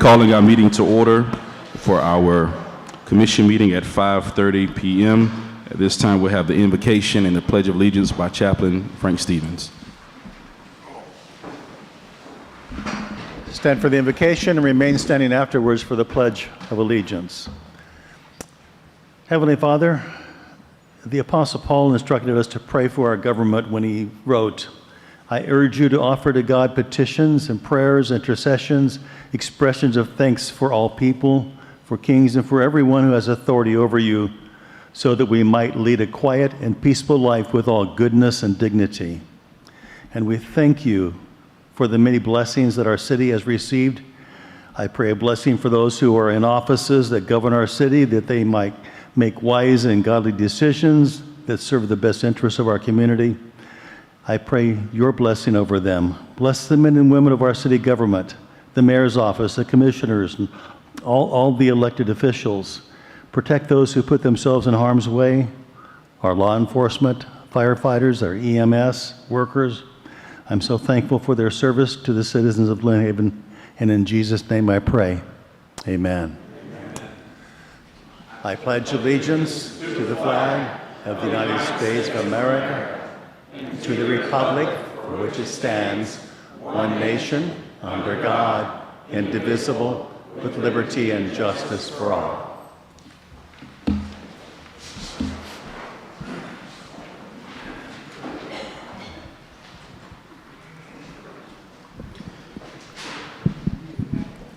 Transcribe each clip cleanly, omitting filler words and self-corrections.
Calling our meeting to order for our commission meeting at 5:30 p.m. At this time, we'll have the invocation and the Pledge of Allegiance by Chaplain Frank Stevens. Stand for the invocation and remain standing afterwards for the Pledge of Allegiance. Heavenly Father, the Apostle Paul instructed us to pray for our government when he wrote, I urge you to offer to God petitions and prayers, intercessions, expressions of thanks for all people, for kings, and for everyone who has authority over you, so that we might lead a quiet and peaceful life with all goodness and dignity. And we thank you for the many blessings that our city has received. I pray a blessing for those who are in offices that govern our city, that they might make wise and godly decisions that serve the best interests of our community. I pray your blessing over them. Bless the men and women of our city government, the mayor's office, the commissioners, and all the elected officials. Protect those who put themselves in harm's way, our law enforcement, firefighters, our EMS workers. I'm so thankful for their service to the citizens of Lynn Haven, and in Jesus' name I pray. Amen. I pledge allegiance to the flag of the United States of America, to the republic for which it stands, one nation, under God, indivisible, with liberty and justice for all.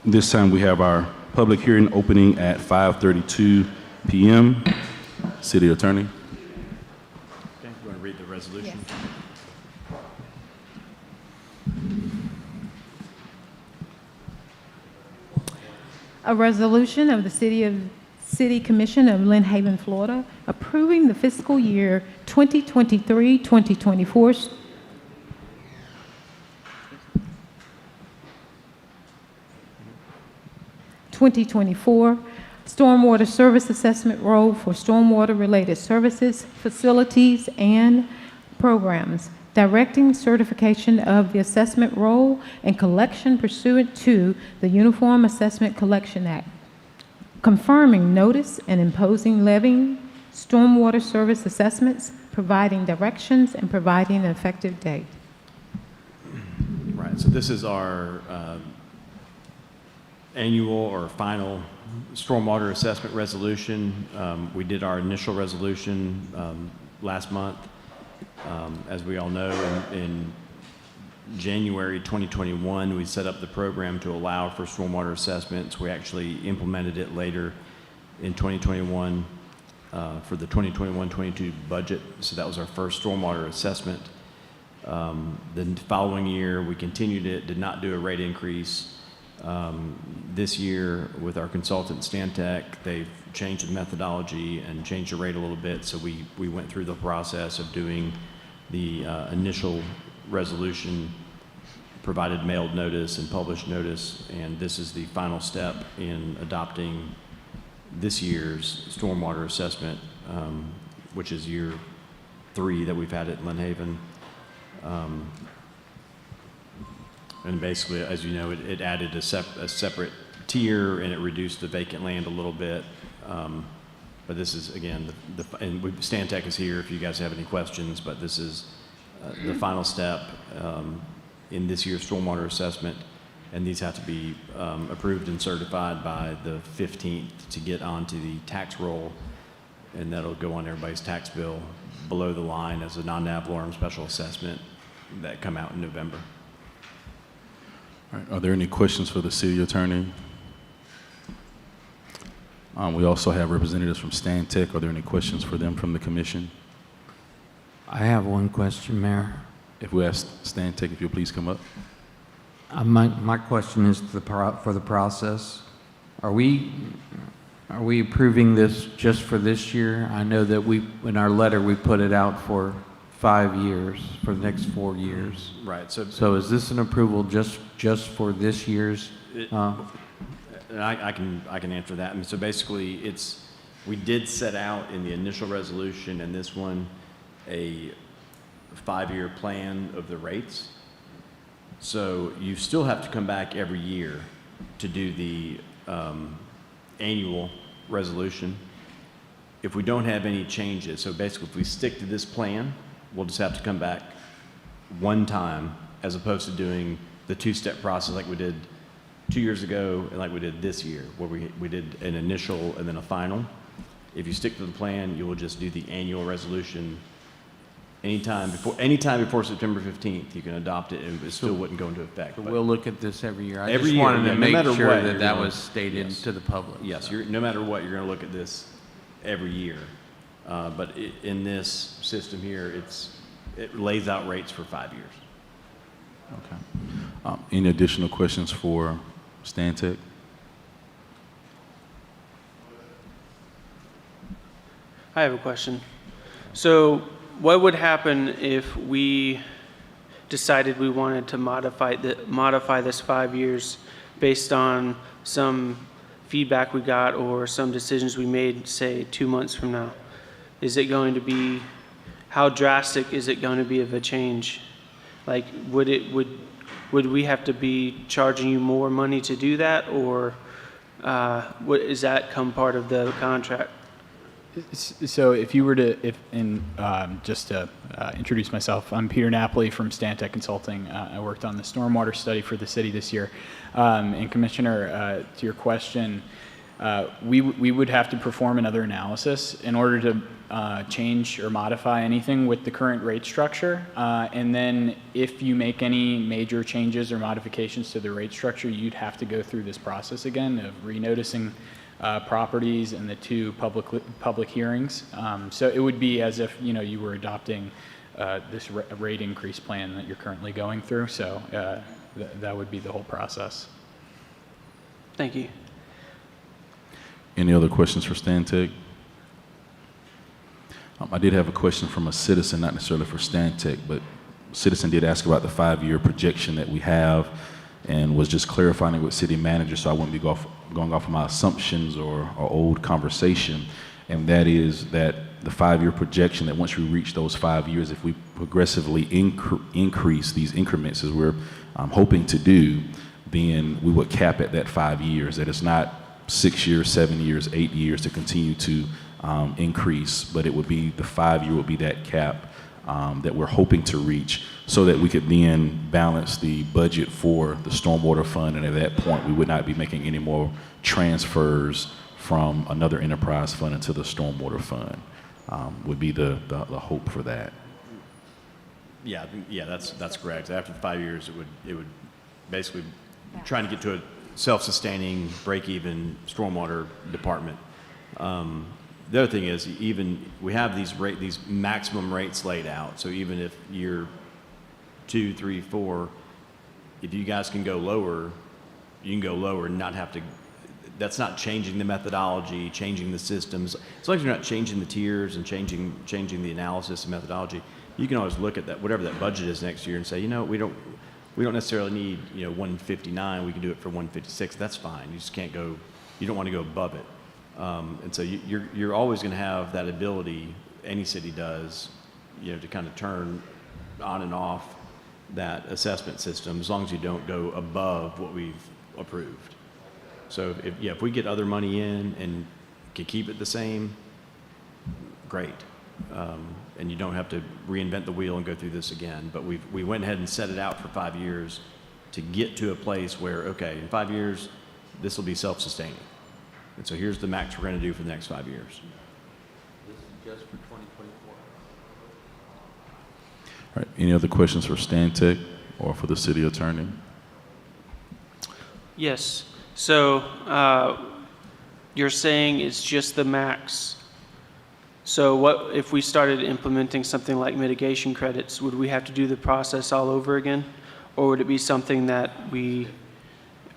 This time we have our public hearing opening at 5:32 p.m. City Attorney. Okay, you want to read the resolution? Yes. A resolution of the City Commission of Lynn Haven, Florida, approving the fiscal year 2023-2024 stormwater service assessment role for stormwater-related services, facilities, and programs, directing certification of the assessment role and collection pursuant to the Uniform Assessment Collection Act, confirming notice and imposing levying stormwater service assessments, providing directions, and providing an effective date. Right, so this is our annual or final stormwater assessment resolution. We did our initial resolution last month. As we all know, in January 2021, we set up the program to allow for stormwater assessments. We actually implemented it later in 2021 for the 2021-22 budget. So that was our first stormwater assessment. The following year, we continued it, did not do a rate increase. This year, with our consultant Stantec, they've changed the methodology and changed the rate a little bit. So we went through the process of doing the initial resolution, provided mailed notice and published notice, and this is the final step in adopting this year's stormwater assessment, which is year 3 that we've had at Lynn Haven. And basically, as you know, it added a separate tier, and it reduced the vacant land a little bit. But this is, again, Stantec is here if you guys have any questions, but this is the final step in this year's stormwater assessment, and these have to be approved and certified by the 15th to get onto the tax roll, and that'll go on everybody's tax bill below the line as a non-ad valorem special assessment that come out in November. All right, are there any questions for the City Attorney? We also have representatives from Stantec. Are there any questions for them from the Commission? I have one question, Mayor. If we ask Stantec, if you'll please come up. My question is for the process. Are we approving this just for this year? I know that in our letter we put it out for 5 years, for the next 4 years. Right. So is this an approval just for this year's? I can answer that. I mean, so basically, we did set out in the initial resolution and this one a 5-year plan of the rates. So you still have to come back every year to do the annual resolution. If we don't have any changes, so basically if we stick to this plan, we'll just have to come back one time as opposed to doing the two-step process like we did 2 years ago and like we did this year, where we did an initial and then a final. If you stick to the plan, you will just do the annual resolution anytime before September 15th. You can adopt it and it still wouldn't go into effect. But But we'll look at this every year. I Every just year, wanted yeah, to no make matter sure what, that you're that gonna- was stated yes. to the public. yes, so. no matter what, you're going to look at this every year. But in this system here, it lays out rates for 5 years. Okay. Any additional questions for Stantec? I have a question. So what would happen if we decided we wanted to modify this 5 years based on some feedback we got or some decisions we made, say, 2 months from now? Is it going to be, how drastic is it going to be of a change? Like, would we have to be charging you more money to do that, or does that come part of the contract? So if you were to, just to introduce myself, I'm Peter Napoli from Stantec Consulting. I worked on the stormwater study for the city this year. And Commissioner, to your question, we would have to perform another analysis in order to change or modify anything with the current rate structure. And then if you make any major changes or modifications to the rate structure, you'd have to go through this process again of renoticing properties and the two public hearings. So it would be as if you were adopting this rate increase plan that you're currently going through. So that would be the whole process. Thank you. Any other questions for Stantec? I did have a question from a citizen, not necessarily for Stantec, but a citizen did ask about the 5-year projection that we have and was just clarifying it with city manager, so I wouldn't be going off of my assumptions or old conversation. And that is that the 5-year projection, that once we reach those 5 years, if we progressively increase these increments as we're hoping to do, then we would cap at that 5 years, that it's not 6 years, 7 years, 8 years to continue to increase, but it would be the 5-year would be that cap that we're hoping to reach, so that we could then balance the budget for the stormwater fund, and at that point we would not be making any more transfers from another enterprise fund into the stormwater fund. Would be the hope for that. Yeah, that's correct. After the 5 years, it would basically trying to get to a self-sustaining, break-even stormwater department. The other thing is, even we have these maximum rates laid out. So even if year 2, 3, 4, if you guys can go lower, you can go lower and not have to. That's not changing the methodology, changing the systems. As long as you're not changing the tiers and changing the analysis and methodology, you can always look at that, whatever that budget is next year, and say, we don't necessarily need 159. We can do it for 156. That's fine. You just can't go. You don't want to go above it. And so you're always going to have that ability. Any city does, to kind of turn on and off that assessment system, as long as you don't go above what we've approved. So if we get other money in and can keep it the same, great. And you don't have to reinvent the wheel and go through this again. But we went ahead and set it out for 5 years to get to a place where, okay, in 5 years, this will be self-sustaining. And so here's the max we're going to do for the next 5 years. This is just for 2024. All right. Any other questions for Stantec or for the city attorney? Yes. So you're saying it's just the max. So what if we started implementing something like mitigation credits? Would we have to do the process all over again? Or would it be something that we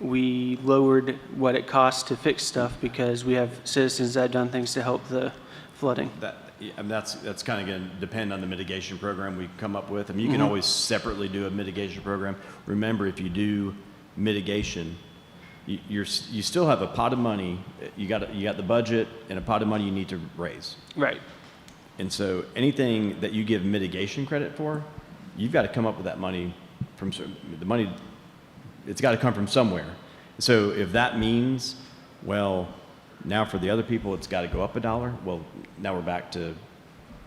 lowered what it costs to fix stuff because we have citizens that have done things to help the flooding? That's kind of going to depend on the mitigation program we come up with. I mean, you can always separately do a mitigation program. Remember, if you do mitigation, you still have a pot of money. You got the budget and a pot of money you need to raise. Right. And so anything that you give mitigation credit for, you've got to come up with that money from the money. It's got to come from somewhere. So if that means, well, now for the other people, it's got to go up $1, well, now we're back to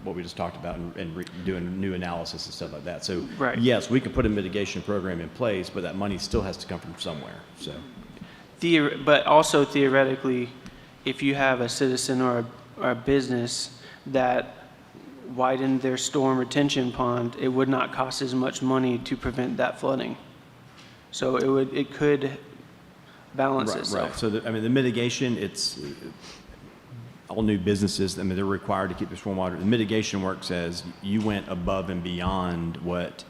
what we just talked about and doing new analysis and stuff like that. So Right. yes, we could put a mitigation program in place, but that money still has to come from somewhere, so. But also theoretically, if you have a citizen or a business that widened their storm retention pond, it would not cost as much money to prevent that flooding. So it could balance itself. Right. So, I mean, the mitigation, it's all new businesses, I mean, they're required to keep the stormwater. The mitigation works as you went above and beyond what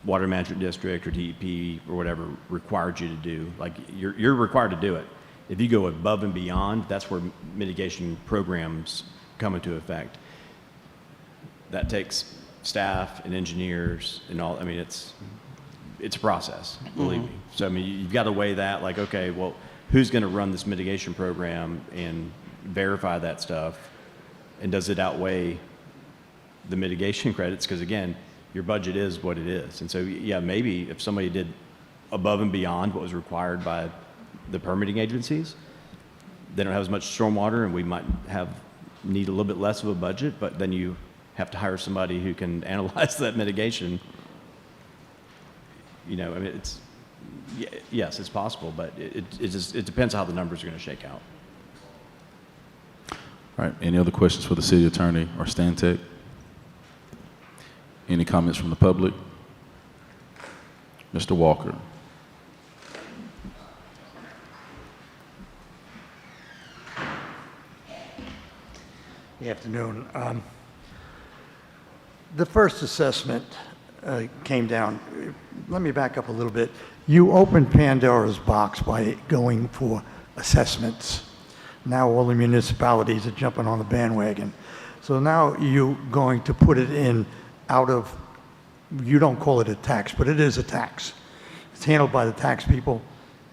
Water Management District or DEP or whatever required you to do. Like, you're required to do it. If you go above and beyond, that's where mitigation programs come into effect. That takes staff and engineers and all, I mean, it's a process, believe me. So, I mean, you've got to weigh that, like, okay, well, who's going to run this mitigation program and verify that stuff? And does it outweigh the mitigation credits? Because, again, your budget is what it is. And so, yeah, maybe if somebody did above and beyond what was required by the permitting agencies, they don't have as much stormwater, and we might need a little bit less of a budget, but then you have to hire somebody who can analyze that mitigation. You know, I mean, yes, it's possible, but it depends how the numbers are going to shake out. All right, any other questions for the city attorney or Stantec? Any comments from the public? Mr. Walker. Good afternoon. The first assessment came down. Let me back up a little bit. You opened Pandora's box by going for assessments. Now all the municipalities are jumping on the bandwagon. So now you're going to put it in out of, you don't call it a tax, but it is a tax. It's handled by the tax people,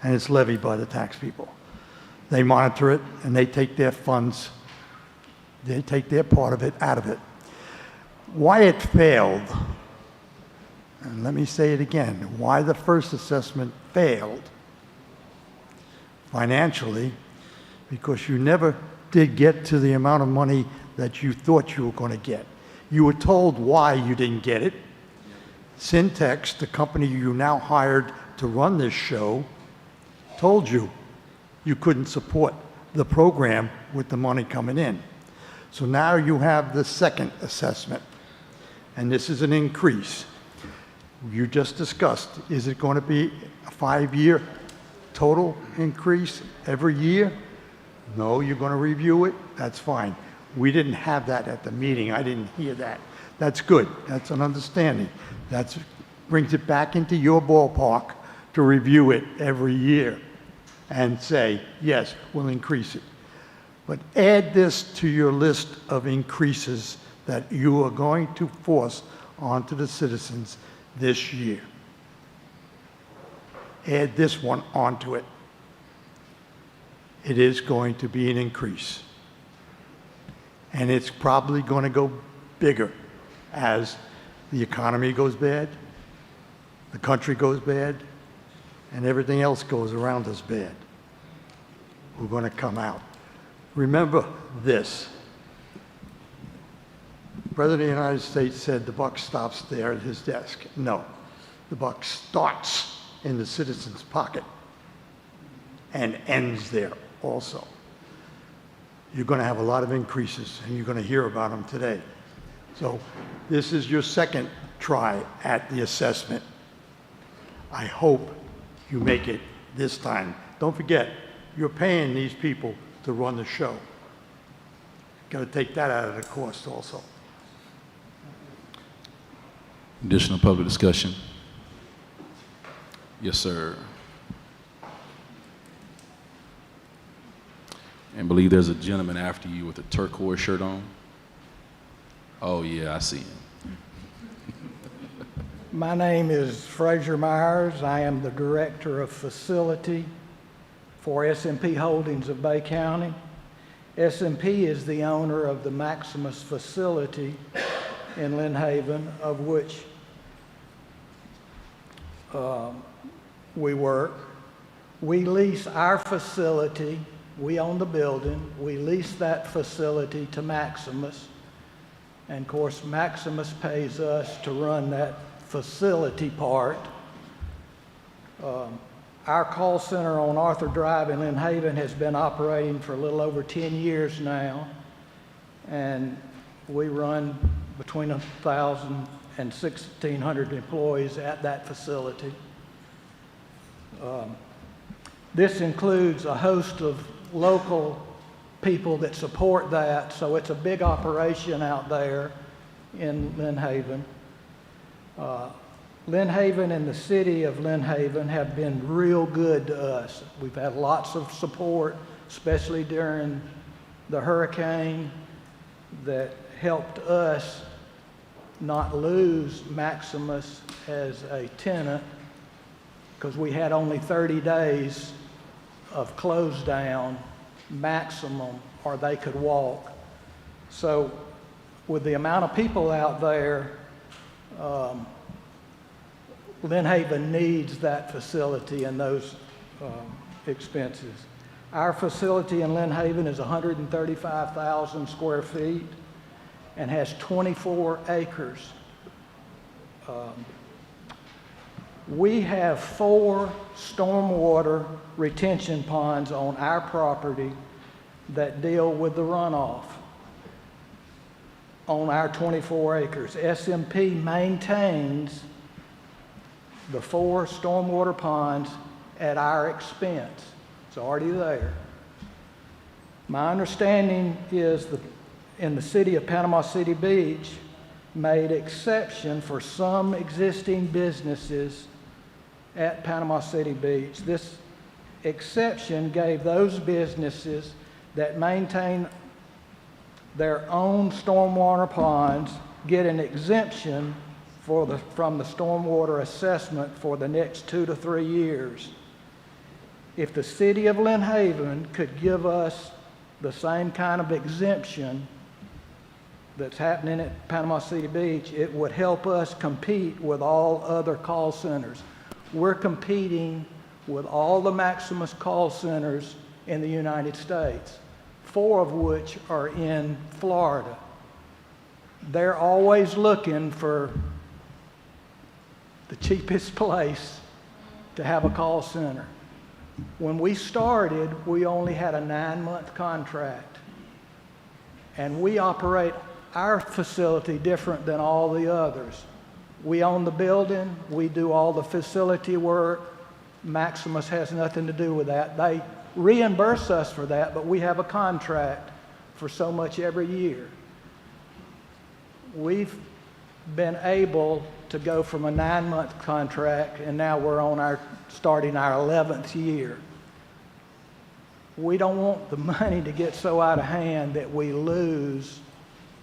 and it's levied by the tax people. They monitor it, and they take their funds, they take their part of it out of it. Why it failed, and let me say it again, why the first assessment failed financially, because you never did get to the amount of money that you thought you were going to get. You were told why you didn't get it. Syntex, the company you now hired to run this show, told you you couldn't support the program with the money coming in. So now you have the second assessment, and this is an increase. You just discussed, is it going to be a 5-year total increase every year? No, you're going to review it? That's fine. We didn't have that at the meeting. I didn't hear that. That's good. That's an understanding. That brings it back into your ballpark to review it every year and say, yes, we'll increase it. But add this to your list of increases that you are going to force onto the citizens this year. Add this one onto it. It is going to be an increase. And it's probably going to go bigger as the economy goes bad, the country goes bad, and everything else goes around us bad. We're going to come out. Remember this. The President of the United States said the buck stops there at his desk. No, the buck starts in the citizen's pocket and ends there also. You're going to have a lot of increases, and you're going to hear about them today. So this is your second try at the assessment. I hope you make it this time. Don't forget, you're paying these people to run the show. Got to take that out of the cost also. Additional public discussion? Yes, sir. And believe there's a gentleman after you with a turquoise shirt on. Oh, yeah, I see him. My name is Fraser Myers. I am the Director of Facility for S&P Holdings of Bay County. S&P is the owner of the Maximus facility in Lynn Haven, of which we work. We lease our facility, we own the building, we lease that facility to Maximus. And of course, Maximus pays us to run that facility part. Our call center on Arthur Drive in Lynn Haven has been operating for a little over 10 years now. And we run between 1,000 and 1,600 employees at that facility. This includes a host of local people that support that, so it's a big operation out there in Lynn Haven. Lynn Haven and the city of Lynn Haven have been real good to us. We've had lots of support, especially during the hurricane, that helped us not lose Maximus as a tenant, because we had only 30 days of close down maximum, or they could walk. So with the amount of people out there, Lynn Haven needs that facility and those expenses. Our facility in Lynn Haven is 135,000 square feet and has 24 acres. We have 4 stormwater retention ponds on our property that deal with the runoff on our 24 acres. SMP maintains the 4 stormwater ponds at our expense. It's already there. My understanding is in the city of Panama City Beach made exception for some existing businesses at Panama City Beach. This exception gave those businesses that maintain their own stormwater ponds get an exemption from the stormwater assessment for the next 2 to 3 years. If the city of Lynn Haven could give us the same kind of exemption that's happening at Panama City Beach, it would help us compete with all other call centers. We're competing with all the Maximus call centers in the United States, 4 of which are in Florida. They're always looking for the cheapest place to have a call center. When we started, we only had a 9-month contract, and we operate our facility different than all the others. We own the building, we do all the facility work. Maximus has nothing to do with that. They reimburse us for that, but we have a contract for so much every year. We've been able to go from a 9-month contract, and now we're starting our 11th year. We don't want the money to get so out of hand that we lose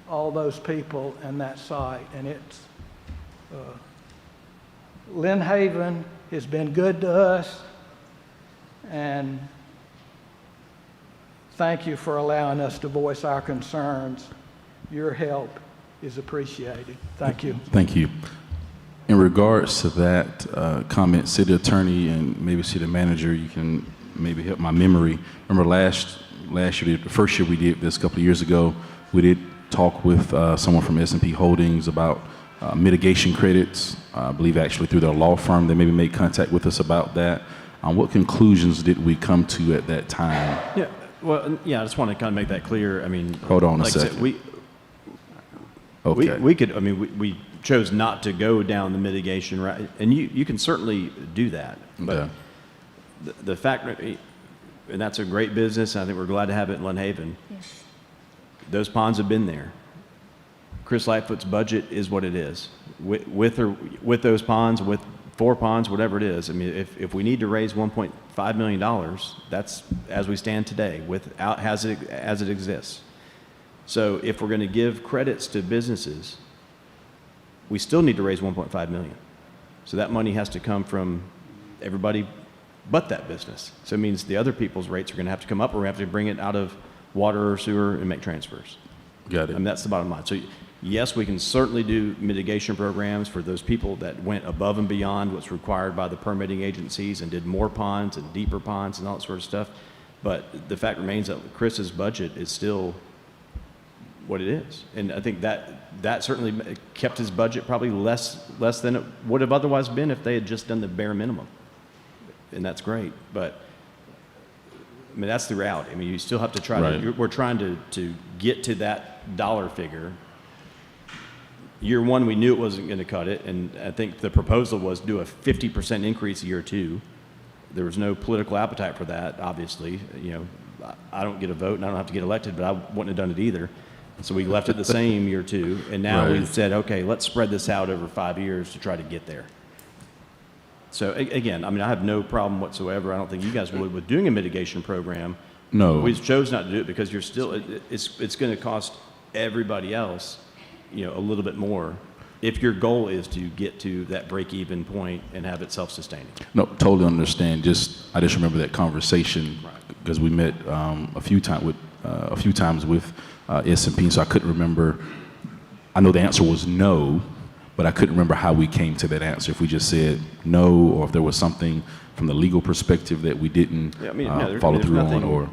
all those people and that site. And it's Lynn Haven has been good to us, and thank you for allowing us to voice our concerns. Your help is appreciated. Thank you. Thank you. In regards to that comment, city attorney and maybe city manager, you can maybe help my memory. Remember last year, the first year we did this a couple of years ago, we did talk with someone from S&P Holdings about mitigation credits. I believe actually through their law firm, they maybe made contact with us about that. What conclusions did we come to at that time? Yeah, well, yeah, I just want to kind of make that clear. I mean, Hold on a like I said, second. Okay. we could, I mean, we chose not to go down the mitigation route, and you can certainly do that. But Okay. the fact, and that's a great business, and I think we're glad to have it in Lynn Haven. Yes. Those ponds have been there. Chris Lightfoot's budget is what it is. With those ponds, with 4 ponds, whatever it is. I mean, if we need to raise $1.5 million, that's as we stand today, without as it exists. So if we're going to give credits to businesses, we still need to raise $1.5 million. So that money has to come from everybody but that business. So it means the other people's rates are going to have to come up, or we have to bring it out of water or sewer and make transfers. Got it. I mean, that's the bottom line. So Yes, we can certainly do mitigation programs for those people that went above and beyond what's required by the permitting agencies and did more ponds and deeper ponds and all that sort of stuff. But the fact remains that Chris's budget is still what it is. And I think that certainly kept his budget probably less than it would have otherwise been if they had just done the bare minimum. And that's great. But I mean, that's the reality. I mean, you still have to try Right. to, we're trying to get to that dollar figure. Year one, we knew it wasn't going to cut it, and I think the proposal was do a 50% increase year two. There was no political appetite for that, obviously. You know, I don't get a vote, and I don't have to get elected, but I wouldn't have done it either. And so we left it the same year two, and now Right. we've said, okay, let's spread this out over 5 years to try to get there. So again, I mean, I have no problem whatsoever. I don't think you guys would with doing a mitigation program. No. We chose not to do it because you're still, it's going to cost everybody else, you know, a little bit more if your goal is to get to that break-even point and have it self-sustaining. No, totally understand. I just remember that conversation because we met a few times with S&P, so I couldn't remember. I know the answer was no, but I couldn't remember how we came to that answer. If we just said no, or if there was something from the legal perspective that we didn't follow through on, or.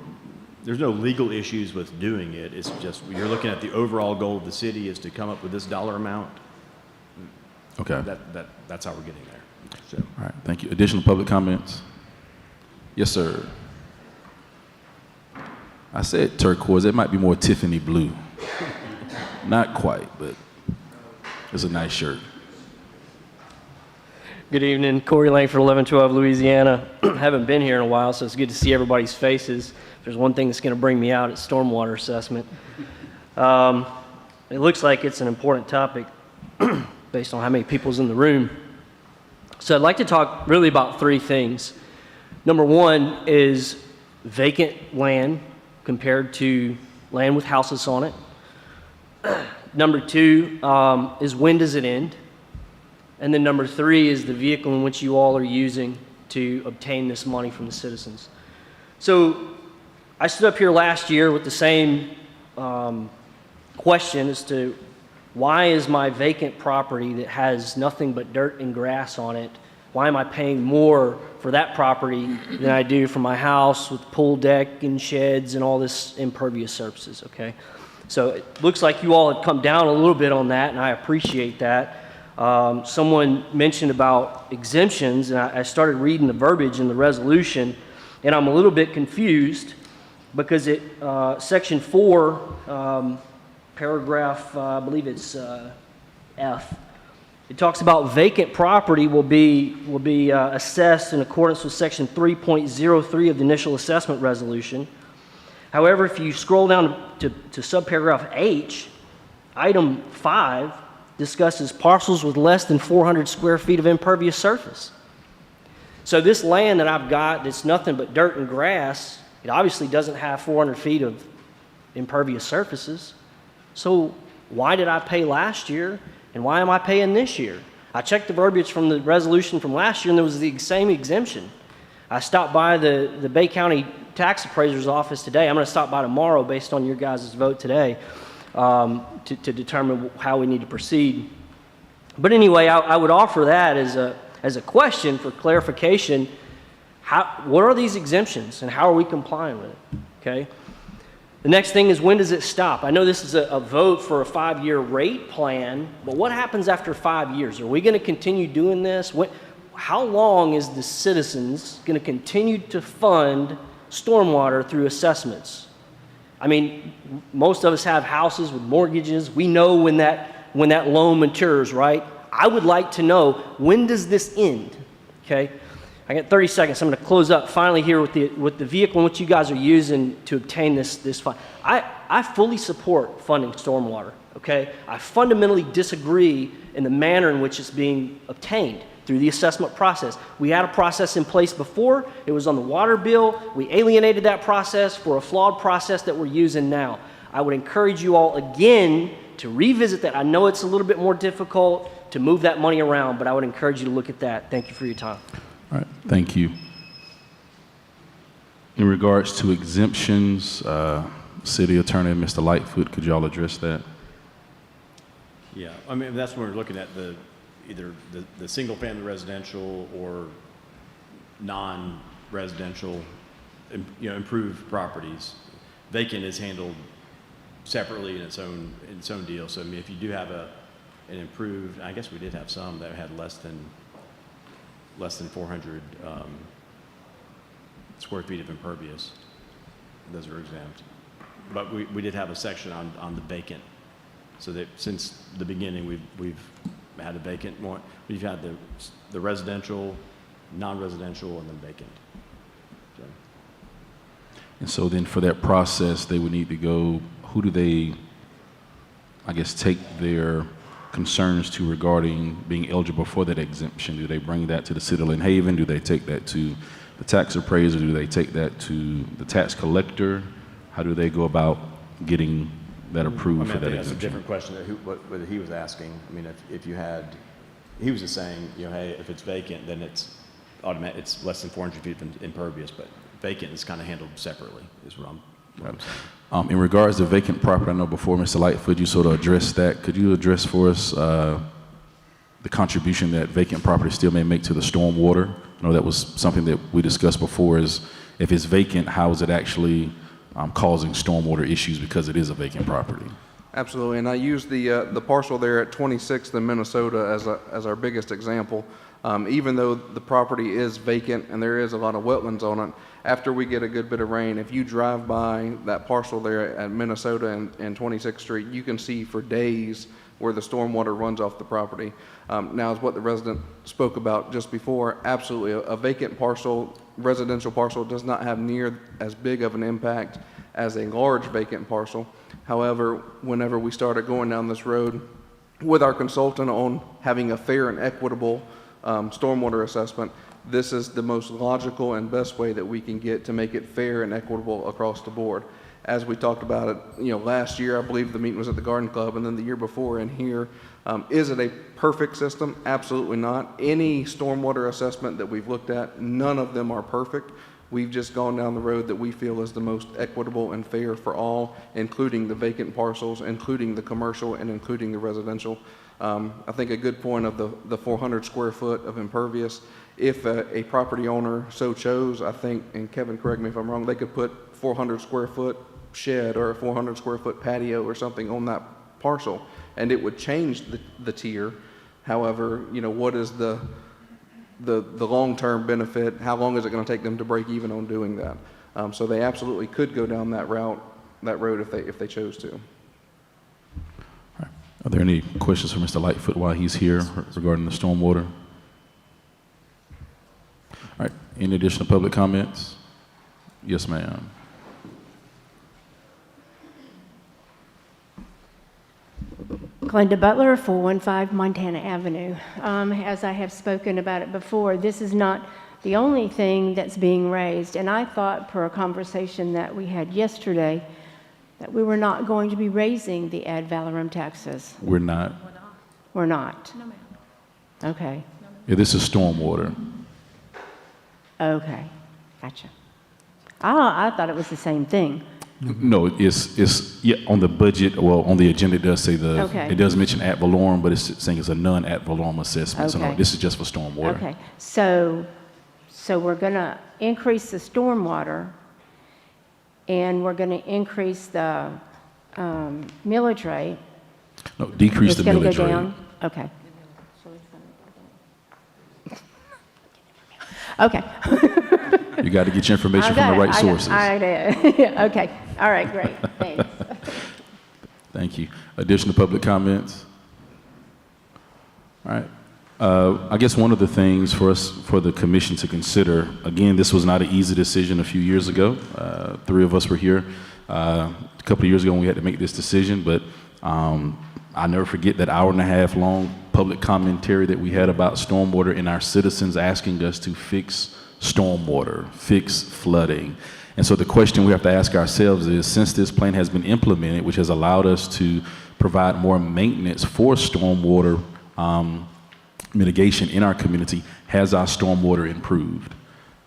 There's no legal issues with doing it. It's just you're looking at the overall goal of the city is to come up with this dollar amount. Okay. That's how we're getting there. So. All right, thank you. Additional public comments? Yes, sir. I said turquoise. It might be more Tiffany blue. Not quite, but it's a nice shirt. Good evening, Corey Langford, 1112 Louisiana. Haven't been here in a while, so it's good to see everybody's faces. If there's one thing that's going to bring me out, it's stormwater assessment. It looks like it's an important topic based on how many people's in the room. So I'd like to talk really about three things. Number one is vacant land compared to land with houses on it. Number two is when does it end? And then number three is the vehicle in which you all are using to obtain this money from the citizens. So I stood up here last year with the same question as to why is my vacant property that has nothing but dirt and grass on it, why am I paying more for that property than I do for my house with pool deck and sheds and all this impervious surfaces, okay? So it looks like you all had come down a little bit on that, and I appreciate that. Someone mentioned about exemptions, and I started reading the verbiage in the resolution, and I'm a little bit confused because section 4, paragraph, I believe it's F, it talks about vacant property will be assessed in accordance with section 3.03 of the initial assessment resolution. However, if you scroll down to subparagraph H, item 5 discusses parcels with less than 400 square feet of impervious surface. So this land that I've got that's nothing but dirt and grass, it obviously doesn't have 400 feet of impervious surfaces. So why did I pay last year and why am I paying this year? I checked the verbiage from the resolution from last year and there was the same exemption. I stopped by the Bay County Tax Appraiser's office today. I'm going to stop by tomorrow based on your guys' vote today to determine how we need to proceed. But anyway, I would offer that as a question for clarification. What are these exemptions and how are we complying with it? Okay. The next thing is, when does it stop? I know this is a vote for a 5-year rate plan, but what happens after 5 years? Are we going to continue doing this? How long is the citizens going to continue to fund stormwater through assessments? I mean, most of us have houses with mortgages. We know when that loan matures, right? I would like to know, when does this end? Okay, I got 30 seconds. I'm going to close up finally here with the vehicle in which you guys are using to obtain this fund. I fully support funding stormwater. Okay, I fundamentally disagree in the manner in which it's being obtained through the assessment process. We had a process in place before. It was on the water bill. We alienated that process for a flawed process that we're using now. I would encourage you all again to revisit that. I know it's a little bit more difficult to move that money around, but I would encourage you to look at that. Thank you for your time. All right, thank you. In regards to exemptions, City Attorney Mr. Lightfoot, could you all address that? Yeah, I mean, that's when we're looking at either the single-family residential or non-residential, improved properties. Vacant is handled separately in its own deal. So I mean, if you do have an improved, I guess we did have some that had less than 400 square feet of impervious. Those are exempt. But we did have a section on the vacant. So that since the beginning, we've had a vacant one. We've had the residential, non-residential, and then vacant. So. And so then for that process, they would need to go, who do they, I guess, take their concerns to regarding being eligible for that exemption? Do they bring that to the city of Lynn Haven? Do they take that to the tax appraiser? Do they take that to the tax collector? How do they go about getting that approved for that That's a exemption? different question that what he was asking. I mean, if you had, he was just saying, hey, if it's vacant, then it's automatic. It's less than 400 feet of impervious, but vacant is kind of handled separately, is what I'm saying. In regards to vacant property, I know before Mr. Lightfoot, you sort of addressed that. Could you address for us the contribution that vacant property still may make to the stormwater? I know that was something that we discussed before, is if it's vacant, how is it actually causing stormwater issues because it is a vacant property? Absolutely, and I used the parcel there at 26th in Minnesota as our biggest example. Even though the property is vacant and there is a lot of wetlands on it, after we get a good bit of rain, if you drive by that parcel there at Minnesota and 26th Street, you can see for days where the stormwater runs off the property. Now, as what the resident spoke about just before, absolutely, a vacant parcel, residential parcel, does not have near as big of an impact as a large vacant parcel. However, whenever we started going down this road with our consultant on having a fair and equitable stormwater assessment, this is the most logical and best way that we can get to make it fair and equitable across the board. As we talked about it, last year, I believe the meeting was at the Garden Club, and then the year before in here. Is it a perfect system? Absolutely not. Any stormwater assessment that we've looked at, none of them are perfect. We've just gone down the road that we feel is the most equitable and fair for all, including the vacant parcels, including the commercial, and including the residential. I think a good point of the 400 square foot of impervious, if a property owner so chose, I think, and Kevin, correct me if I'm wrong, they could put 400 square foot shed or a 400 square foot patio or something on that parcel, and it would change the tier. However, what is the long-term benefit? How long is it going to take them to break even on doing that? So they absolutely could go down that road if they chose to. Are there any questions for Mr. Lightfoot while he's here regarding the stormwater? All right, any additional public comments? Yes, ma'am. Glenda Butler, 415 Montana Avenue. As I have spoken about it before, this is not the only thing that's being raised, and I thought per a conversation that we had yesterday that we were not going to be raising the ad valorem taxes. We're not. We're not? No, ma'am. Okay. Yeah, this is stormwater. Okay. Gotcha. I thought it was the same thing. No, it's yeah, on the budget, well, on the agenda, it does say Okay. it does mention ad valorem, but it's saying it's a non-ad valorem assessment. So no, Okay. this is just for stormwater. Okay. So we're going to increase the stormwater, and we're going to increase the millage rate. No, decrease It's the going to millage go rate. down? Okay. Okay. You got to get your information from the right sources. I did. Okay. All right, great. Thanks. Thank you. Additional public comments? All right. I guess one of the things for us, for the commission to consider, again, this was not an easy decision a few years ago. 3 of us were here a couple of years ago when we had to make this decision, but I'll never forget that hour-and-a-half long public commentary that we had about stormwater and our citizens asking us to fix stormwater, fix flooding. And so the question we have to ask ourselves is, since this plan has been implemented, which has allowed us to provide more maintenance for stormwater mitigation in our community, has our stormwater improved?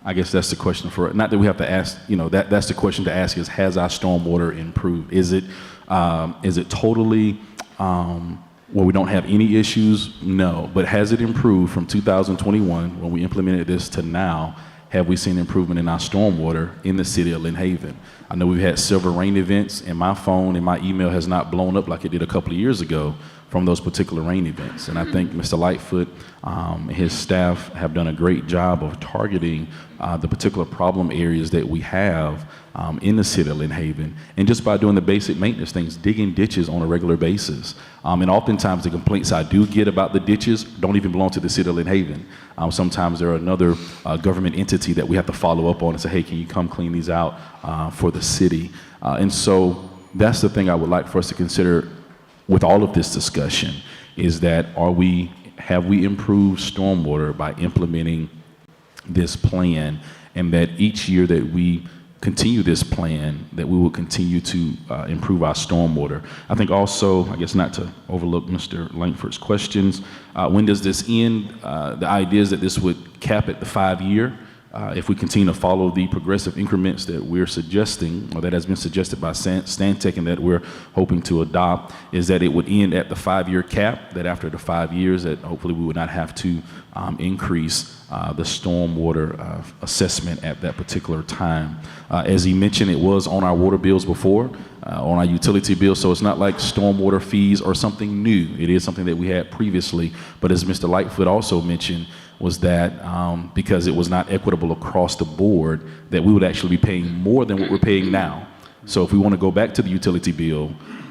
I guess that's the question for, not that we have to ask, that's the question to ask is, has our stormwater improved? Is it totally where we don't have any issues, no. But has it improved from 2021, when we implemented this, to now? Have we seen improvement in our stormwater in the city of Lynn Haven? I know we've had several rain events, and my phone and my email has not blown up like it did a couple of years ago from those particular rain events. And I think Mr. Lightfoot and his staff have done a great job of targeting the particular problem areas that we have in the city of Lynn Haven. And just by doing the basic maintenance things, digging ditches on a regular basis. And oftentimes the complaints I do get about the ditches don't even belong to the city of Lynn Haven. Sometimes they're another government entity that we have to follow up on and say, hey, can you come clean these out for the city? And so that's the thing I would like for us to consider with all of this discussion, is that have we improved stormwater by implementing this plan, and that each year that we continue this plan, that we will continue to improve our stormwater. I think also, I guess not to overlook Mr. Langford's questions, when does this end? The idea is that this would cap at the 5-year. If we continue to follow the progressive increments that we're suggesting, or that has been suggested by Stantec and that we're hoping to adopt, is that it would end at the 5-year cap, that after the 5 years that hopefully we would not have to increase the stormwater assessment at that particular time. As he mentioned, it was on our water bills before, on our utility bills, so it's not like stormwater fees are something new. It is something that we had previously, but as Mr. Lightfoot also mentioned, was that because it was not equitable across the board, that we would actually be paying more than what we're paying now. So if we want to go back to the utility bill,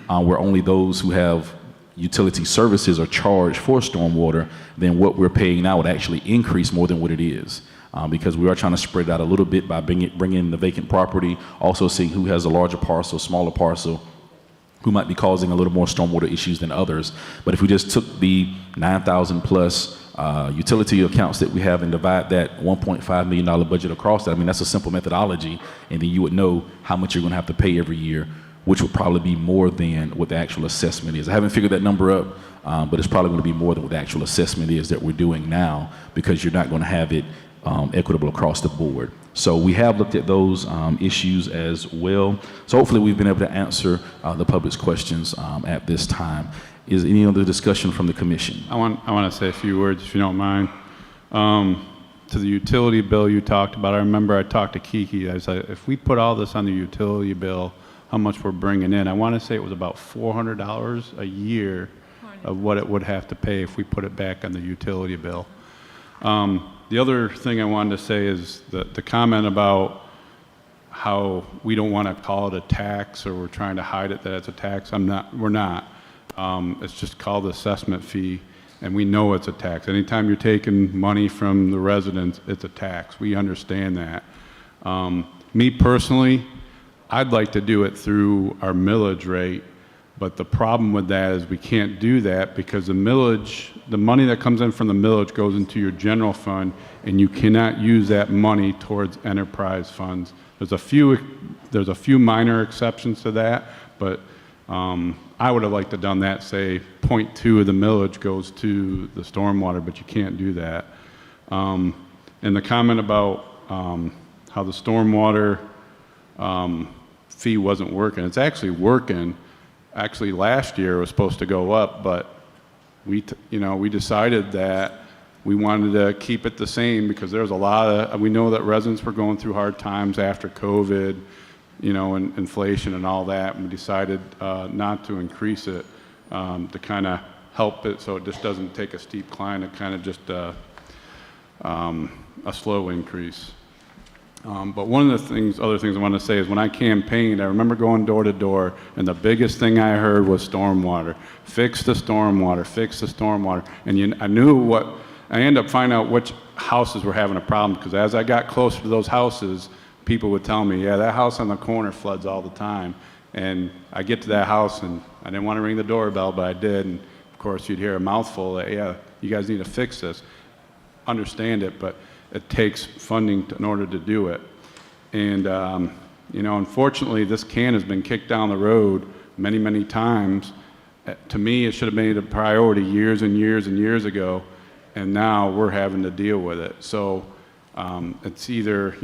where only those who have utility services are charged for stormwater, then what we're paying now would actually increase more than what it is. Because we are trying to spread it out a little bit by bringing in the vacant property, also seeing who has a larger parcel, smaller parcel, who might be causing a little more stormwater issues than others. But if we just took the 9,000 plus utility accounts that we have and divide that $1.5 million budget across that, I mean, that's a simple methodology, and then you would know how much you're going to have to pay every year, which would probably be more than what the actual assessment is. I haven't figured that number up, but it's probably going to be more than what the actual assessment is that we're doing now, because you're not going to have it equitable across the board. So we have looked at those issues as well. So hopefully we've been able to answer the public's questions at this time. Is any other discussion from the commission? I want to say a few words, if you don't mind. To the utility bill you talked about, I remember I talked to Kiki. I said, if we put all this on the utility bill, how much we're bringing in, I want to say it was about $400 a year of what it would have to pay if we put it back on the utility bill. The other thing I wanted to say is that the comment about how we don't want to call it a tax, or we're trying to hide it that it's a tax. We're not. It's just called assessment fee, and we know it's a tax. Anytime you're taking money from the residents, it's a tax. We understand that. Me personally, I'd like to do it through our millage rate, but the problem with that is we can't do that because the money that comes in from the millage goes into your general fund, and you cannot use that money towards enterprise funds. There's a few minor exceptions to that, but I would have liked to have done that, say 0.2 of the millage goes to the stormwater, but you can't do that. And the comment about how the stormwater fee wasn't working, it's actually working. Actually, last year it was supposed to go up, but we decided that we wanted to keep it the same because there's we know that residents were going through hard times after COVID, and inflation and all that, and we decided not to increase it to kind of help it so it just doesn't take a steep climb, it kind of just a slow increase. But one of the other things I want to say is when I campaigned, I remember going door to door, and the biggest thing I heard was stormwater. Fix the stormwater, fix the stormwater. And I ended up finding out which houses were having a problem, because as I got closer to those houses, people would tell me, yeah, that house on the corner floods all the time. And I get to that house, and I didn't want to ring the doorbell, but I did. And of course, you'd hear a mouthful that, yeah, you guys need to fix this. Understand it, but it takes funding in order to do it. And, unfortunately, this can has been kicked down the road many, many times. To me, it should have made a priority years and years and years ago, and now we're having to deal with it. So it's either,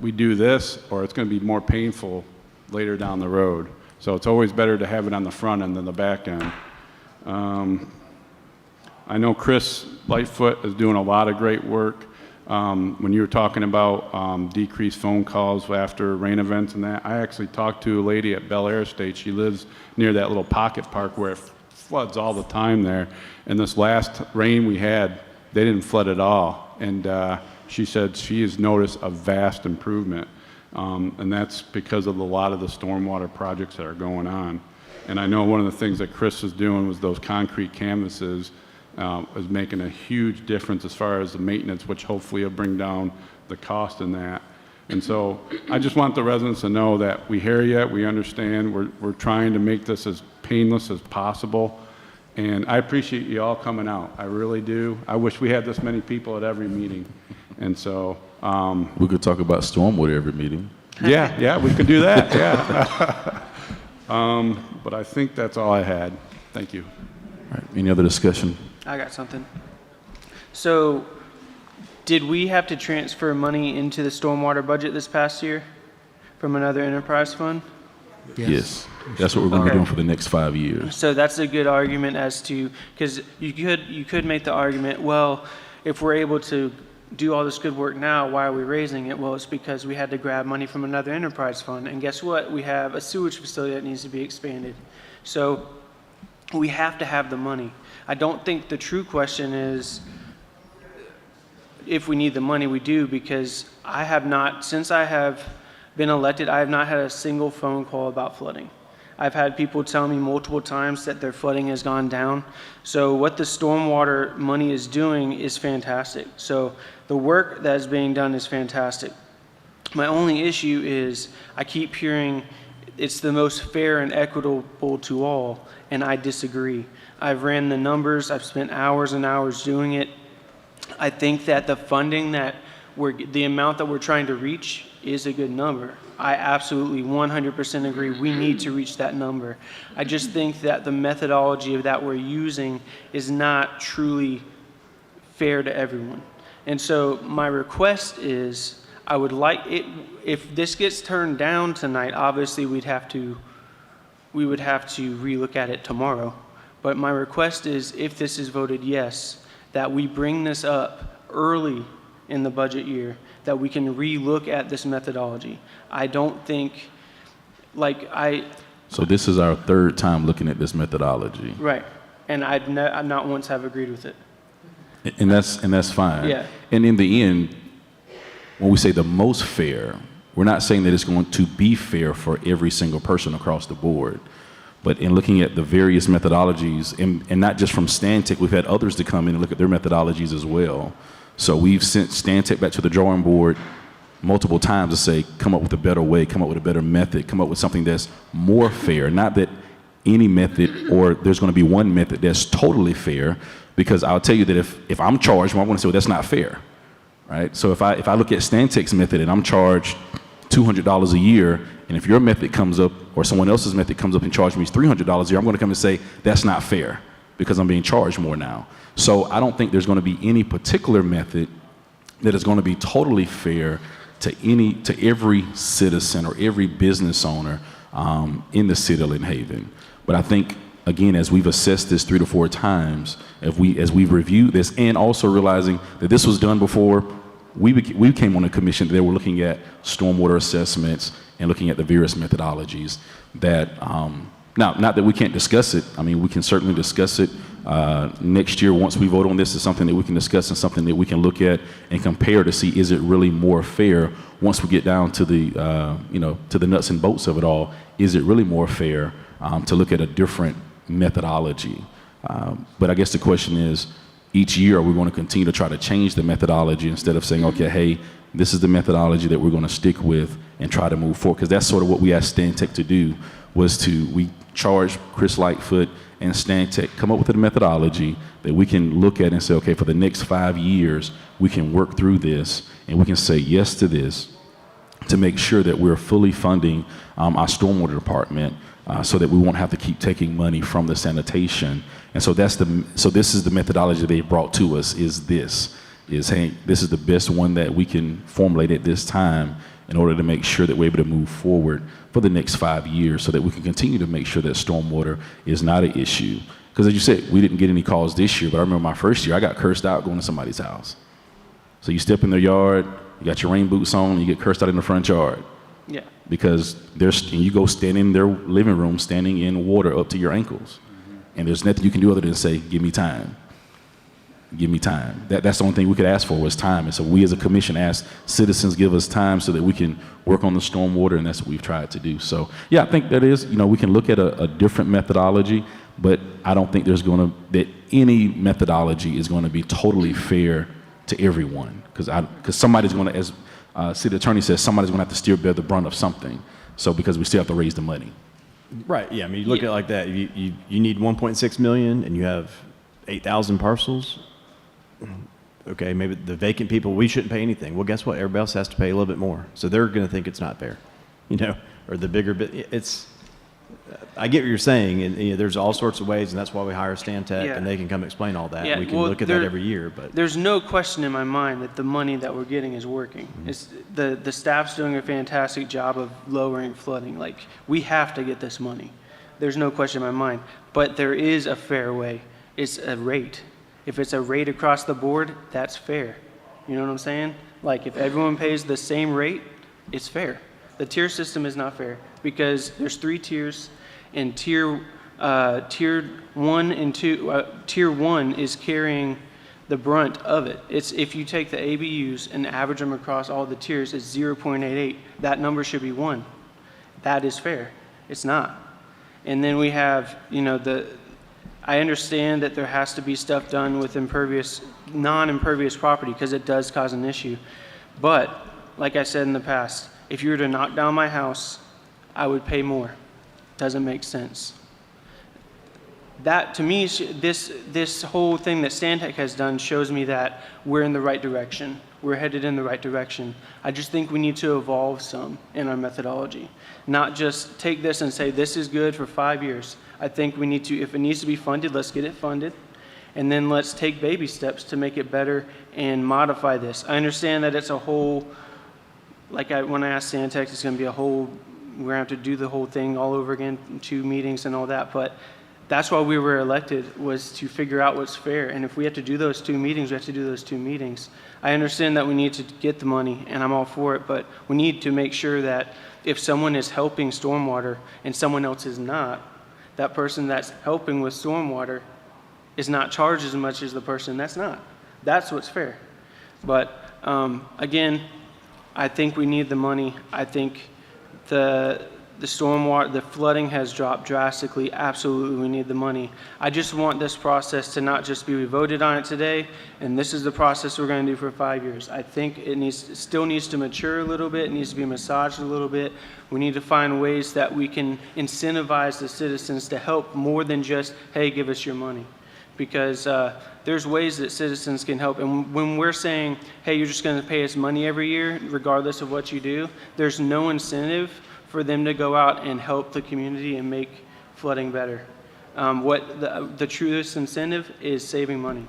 we do this, or it's going to be more painful later down the road. So it's always better to have it on the front end than the back end. I know Chris Lightfoot is doing a lot of great work. When you were talking about decreased phone calls after rain events and that, I actually talked to a lady at Bel Air Estate. She lives near that little pocket park where it floods all the time there. And this last rain we had, they didn't flood at all. And she said she has noticed a vast improvement. And that's because of a lot of the stormwater projects that are going on. And I know one of the things that Chris was doing was those concrete canvases is making a huge difference as far as the maintenance, which hopefully will bring down the cost in that. And so I just want the residents to know that we hear you, we understand, we're trying to make this as painless as possible. And I appreciate you all coming out. I really do. I wish we had this many people at every meeting. And so we could talk about stormwater every meeting. yeah, we could do that, yeah. But I think that's all I had. Thank you. All right, any other discussion? I got something. So, did we have to transfer money into the stormwater budget this past year from another enterprise fund? Yes. That's what we're going to be doing for the next 5 years. So that's a good argument as to, because you could make the argument, well, if we're able to do all this good work now, why are we raising it? Well, it's because we had to grab money from another enterprise fund. And guess what? We have a sewage facility that needs to be expanded. So we have to have the money. I don't think the true question is if we need the money, we do, because I have not, since I have been elected, I have not had a single phone call about flooding. I've had people tell me multiple times that their flooding has gone down. So what the stormwater money is doing is fantastic. So the work that is being done is fantastic. My only issue is I keep hearing it's the most fair and equitable to all, and I disagree. I've ran the numbers. I've spent hours and hours doing it. I think that the funding that the amount that we're trying to reach is a good number. I absolutely 100% agree. We need to reach that number. I just think that the methodology of that we're using is not truly fair to everyone. And so my request is, I would like it, if this gets turned down tonight, obviously we would have to relook at it tomorrow. But my request is, if this is voted yes, that we bring this up early in the budget year, that we can relook at this methodology. I don't think, So this is our third time looking at this methodology. Right, and I've not once have agreed with it. And that's fine. Yeah. And in the end, when we say the most fair, we're not saying that it's going to be fair for every single person across the board. But in looking at the various methodologies, and not just from Stantec, we've had others to come in and look at their methodologies as well. So we've sent Stantec back to the drawing board multiple times to say, come up with a better way, come up with a better method, come up with something that's more fair. Not that any method, or there's going to be one method that's totally fair, because I'll tell you that if I'm charged, well, I want to say, well, that's not fair, right? So if I look at Stantec's method and I'm charged $200 a year, and if your method comes up or someone else's method comes up and charges me $300 a year, I'm going to come and say, that's not fair because I'm being charged more now. So I don't think there's going to be any particular method that is going to be totally fair to every citizen or every business owner in the city of Lynn Haven. But I think, again, as we've assessed this 3 to 4 times, as we've reviewed this, and also realizing that this was done before we came on a commission, they were looking at stormwater assessments and looking at the various methodologies that, now, not that we can't discuss it. I mean, we can certainly discuss it next year. Once we vote on this, it's something that we can discuss and something that we can look at and compare to see, is it really more fair once we get down to the, to the nuts and bolts of it all. Is it really more fair to look at a different methodology? But I guess the question is, each year, are we going to continue to try to change the methodology instead of saying, okay, hey, this is the methodology that we're going to stick with and try to move forward? Because that's sort of what we asked Stantec to do, we charged Chris Lightfoot and Stantec come up with a methodology that we can look at and say, okay, for the next 5 years, we can work through this and we can say yes to this to make sure that we're fully funding our stormwater department so that we won't have to keep taking money from the sanitation. And so this is the methodology they brought to us, hey, this is the best one that we can formulate at this time in order to make sure that we're able to move forward for the next 5 years so that we can continue to make sure that stormwater is not an issue. Because as you said, we didn't get any calls this year, but I remember my first year, I got cursed out going to somebody's house. So you step in their yard, you got your rain boots on, and you get cursed out in the front yard. Yeah. Because and you go stand in their living room, standing in water up to your ankles. And there's nothing you can do other than say, give me time. Give me time. That's the only thing we could ask for was time. And so we as a commission asked citizens give us time so that we can work on the stormwater, and that's what we've tried to do. So yeah, I think that is, we can look at a different methodology, but I don't think that any methodology is going to be totally fair to everyone. Because somebody's going to, as city attorney says, somebody's going to have to still bear the brunt of something. So because we still have to raise the money. Right, yeah, I mean, you look at it like that, you need 1.6 million and you have 8,000 parcels. Okay, maybe the vacant people, we shouldn't pay anything. Well, guess what? Everybody else has to pay a little bit more. So they're going to think it's not fair, or the bigger bit. I get what you're saying, and there's all sorts of ways, and that's why we hire Stantec, and they can come explain all that. Yeah, We can look at that every year. But there's no question in my mind that the money that we're getting is working. It's the staff's doing a fantastic job of lowering flooding. Like, we have to get this money. There's no question in my mind. But there is a fair way. It's a rate. If it's a rate across the board, that's fair. You know what I'm saying? Like, if everyone pays the same rate, it's fair. The tier system is not fair because there's 3 tiers, and tier 1 and 2, tier 1 is carrying the brunt of it. It's if you take the ABUs and average them across all the tiers, it's 0.88. That number should be 1. That is fair. It's not. And then we have, I understand that there has to be stuff done with non-impervious property because it does cause an issue. But, like I said in the past, if you were to knock down my house, I would pay more. Doesn't make sense. That, to me, this whole thing that Stantec has done shows me that we're in the right direction. We're headed in the right direction. I just think we need to evolve some in our methodology. Not just take this and say, this is good for 5 years. I think we need to, if it needs to be funded, let's get it funded. And then let's take baby steps to make it better and modify this. I understand that it's a whole, when I asked Stantec, it's going to be a whole, we're going to have to do the whole thing all over again, 2 meetings and all that. But that's why we were elected, was to figure out what's fair. And if we have to do those 2 meetings, we have to do those 2 meetings. I understand that we need to get the money, and I'm all for it, but we need to make sure that if someone is helping stormwater and someone else is not, that person that's helping with stormwater is not charged as much as the person that's not. That's what's fair. But again, I think we need the money. I think the stormwater, the flooding has dropped drastically. Absolutely, we need the money. I just want this process to not just be we voted on it today, and this is the process we're going to do for 5 years. I think it still needs to mature a little bit. It needs to be massaged a little bit. We need to find ways that we can incentivize the citizens to help more than just, hey, give us your money. Because there's ways that citizens can help. And when we're saying, hey, you're just going to pay us money every year, regardless of what you do, there's no incentive for them to go out and help the community and make flooding better. What the truest incentive is saving money.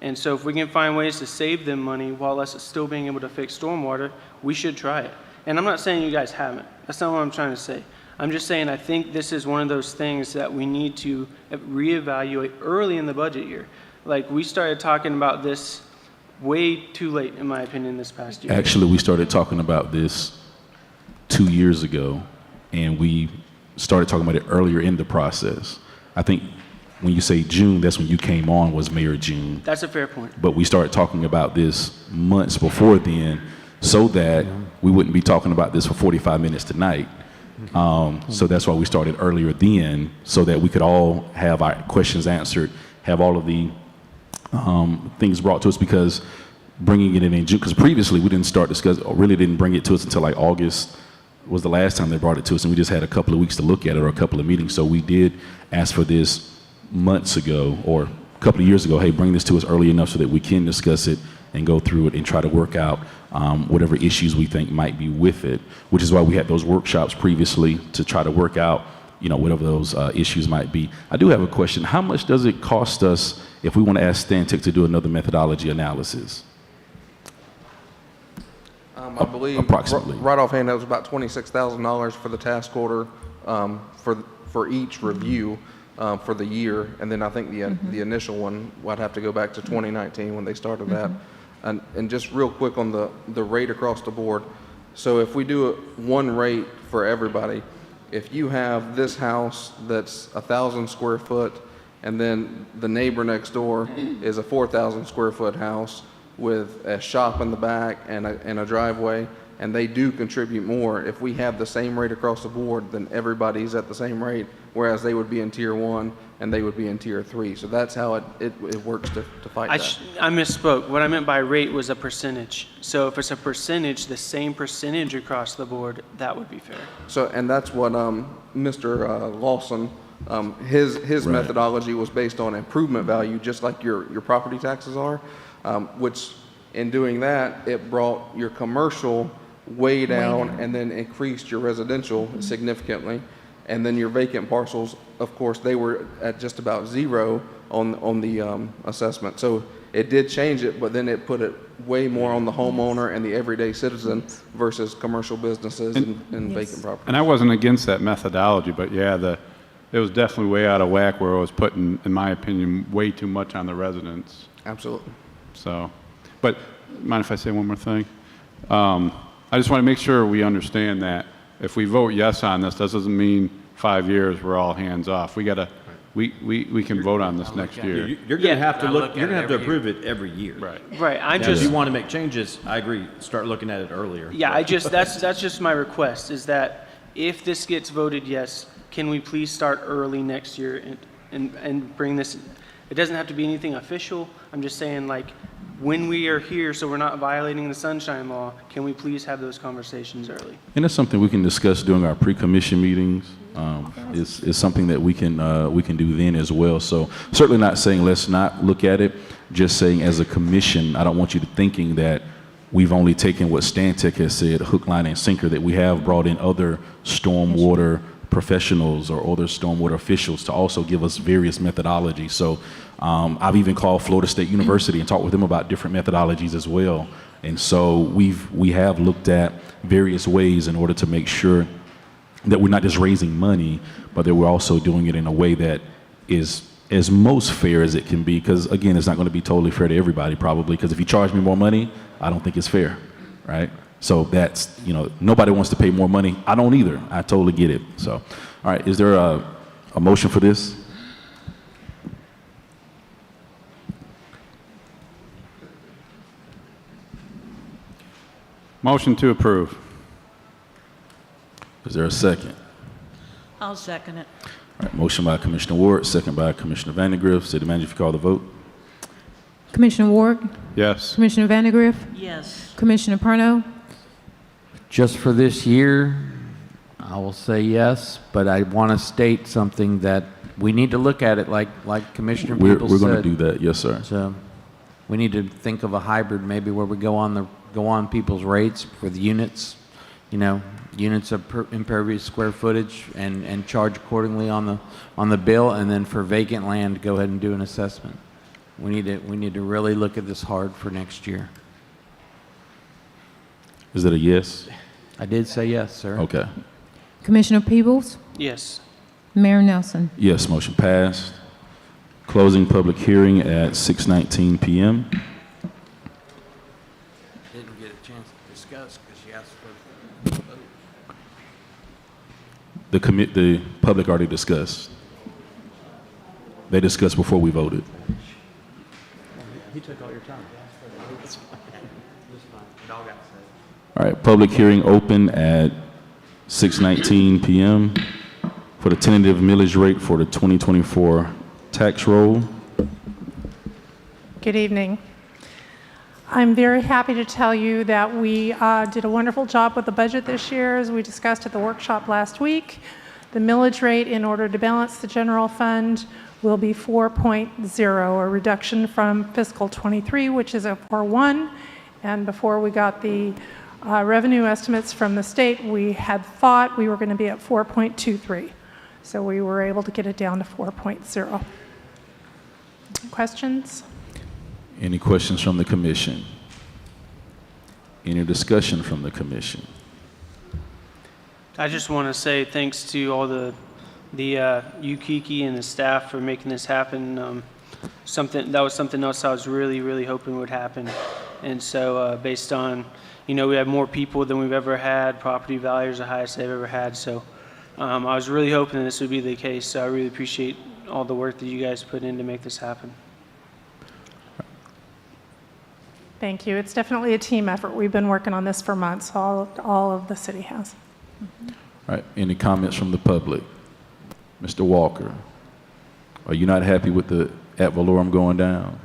And so if we can find ways to save them money while us still being able to fix stormwater, we should try it. And I'm not saying you guys haven't. That's not what I'm trying to say. I'm just saying I think this is one of those things that we need to reevaluate early in the budget year. Like, we started talking about this way too late, in my opinion, this past year. Actually, we started talking about this 2 years ago, and we started talking about it earlier in the process. I think when you say June, that's when you came on, was May or June. That's a fair point. But we started talking about this months before then so that we wouldn't be talking about this for 45 minutes tonight. So that's why we started earlier then, so that we could all have our questions answered, have all of the things brought to us, because bringing it in June, because previously we didn't start discussing, or really didn't bring it to us until like August was the last time they brought it to us, and we just had a couple of weeks to look at it, or a couple of meetings. So we did ask for this months ago, or a couple of years ago, hey, bring this to us early enough so that we can discuss it and go through it and try to work out whatever issues we think might be with it, which is why we had those workshops previously to try to work out, whatever those issues might be. I do have a question. How much does it cost us if we want to ask Stantec to do another methodology analysis? I believe approximately. Right offhand, that was about $26,000 for the task order for each review. for the year, and then I think the initial one, I'd have to go back to 2019 when they started that. And just real quick on the rate across the board. So if we do one rate for everybody, if you have this house that's 1,000 square foot, and then the neighbor next door is a 4,000 square foot house with a shop in the back and a driveway, and they do contribute more, if we have the same rate across the board, then everybody's at the same rate, whereas they would be in tier 1 and they would be in tier 3. So that's how it works to fight that. I misspoke. What I meant by rate was a percentage. So if it's a percentage, the same percentage across the board, that would be fair. So, and that's what Mr. Lawson, his methodology was based on improvement value, just like your property taxes are, which in doing that, it brought your commercial way down and then increased your residential significantly. And then your vacant parcels, of course, they were at just about 0 on the assessment. So it did change it, but then it put it way more on the homeowner and the everyday citizen versus commercial businesses and vacant properties. And I wasn't against that methodology, but yeah, it was definitely way out of whack where it was putting, in my opinion, way too much on the residents. Absolutely. So, but mind if I say one more thing? I just want to make sure we understand that if we vote yes on this, that doesn't mean 5 years we're all hands off. We gotta, we can vote on this next year. You're going to have to look. You're going to have to approve it every year. Right. Right. If you want to make changes, I agree. Start looking at it earlier. Yeah, that's just my request, is that if this gets voted yes, can we please start early next year and bring this? It doesn't have to be anything official. I'm just saying, like, when we are here, so we're not violating the Sunshine Law, can we please have those conversations early? And it's something we can discuss during our pre-commission meetings. It's something that we can do then as well. So certainly not saying let's not look at it, just saying as a commission, I don't want you to thinking that we've only taken what Stantec has said, hook, line, and sinker, that we have brought in other stormwater professionals or other stormwater officials to also give us various methodologies. So I've even called Florida State University and talked with them about different methodologies as well. And so we have looked at various ways in order to make sure that we're not just raising money, but that we're also doing it in a way that is as most fair as it can be. Because again, it's not going to be totally fair to everybody probably, because if you charge me more money, I don't think it's fair, right? So that's, nobody wants to pay more money. I don't either. I totally get it. So, all right, is there a motion for this? Motion to approve. Is there a second? I'll second it. All right, motion by Commissioner Ward, second by Commissioner Vandegrift. City Manager, if you call the vote. Commissioner Ward, Yes. Commissioner Vandegrift, Yes. Commissioner Perno, Just for this year, I will say yes, but I want to state something that we need to look at it like Commissioner We're Peebles going to said. do that. Yes, sir. So we need to think of a hybrid maybe where we go on people's rates for the units, units of impervious square footage and charge accordingly on the bill, and then for vacant land, go ahead and do an assessment. We need to really look at this hard for next year. Is that a yes? I did say yes, sir. Okay. Commissioner Peebles, Yes. Mayor Nelson. Yes, motion passed. Closing public hearing at 6:19 p.m. Didn't get a chance to discuss because she asked for the vote. The public already discussed. They discussed before we voted. He took all your time. All right, public hearing open at 6:19 p.m. for the tentative millage rate for the 2024 tax roll. Good evening. I'm very happy to tell you that we did a wonderful job with the budget this year, as we discussed at the workshop last week. The millage rate, in order to balance the general fund, will be 4.0, a reduction from fiscal 23, which is a 4.1. And before we got the revenue estimates from the state, we had thought we were going to be at 4.23. So we were able to get it down to 4.0. Questions? Any questions from the commission? Any discussion from the commission? I just want to say thanks to all the you, Kiki, and the staff for making this happen. That was something else I was really, really hoping would happen. And so based on, we have more people than we've ever had. Property values are the highest they've ever had. So I was really hoping that this would be the case. So I really appreciate all the work that you guys put in to make this happen. Thank you. It's definitely a team effort. We've been working on this for months. All of the city has. All right, any comments from the public? Mr. Walker, are you not happy with the ad valorem going down?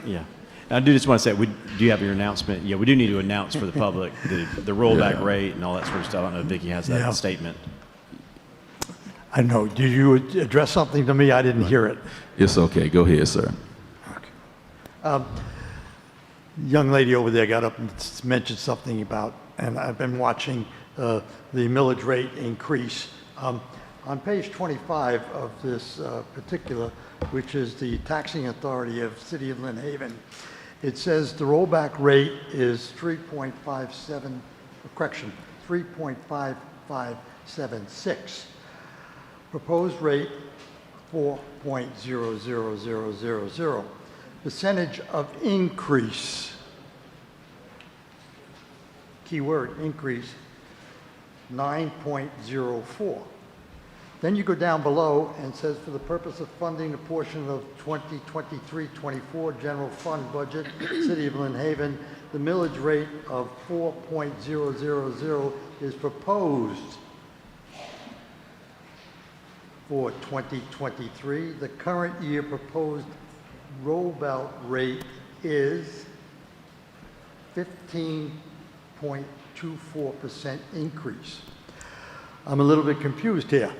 Yeah. I do just want to say, do you have your announcement? Yeah, we do need to announce for the public the rollback rate and all that sort of stuff. I don't know if Vicki has that statement. I know. Did you address something to me? I didn't hear it. It's okay. Go ahead, sir. Young lady over there got up and mentioned something about, and I've been watching the millage rate increase. On page 25 of this particular, which is the taxing authority of City of Lynn Haven, it says the rollback rate is 3.5576. Proposed rate 4.00000. Percentage of increase, keyword increase, 9.04. Then you go down below and it says for the purpose of funding a portion of 2023-24 general fund budget, City of Lynn Haven, the millage rate of 4.000 is proposed for 2023. The current year proposed rollback rate is 15.24% increase. I'm a little bit confused here.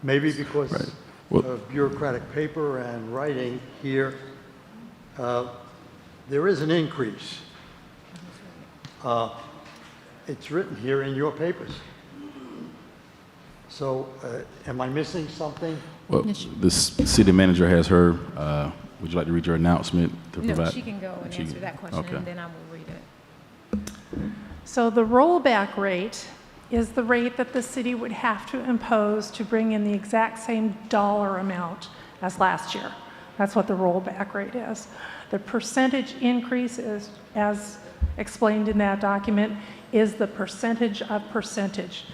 Maybe because of bureaucratic paper and writing here, there is an increase. It's written here in your papers. So am I missing something? Well, the city manager has her. Would you like to read your announcement to provide? No, she can go and answer that question, and then I will read it. So the rollback rate is the rate that the city would have to impose to bring in the exact same dollar amount as last year. That's what the rollback rate is. The percentage increase is, as explained in that document, is the percentage of percentage.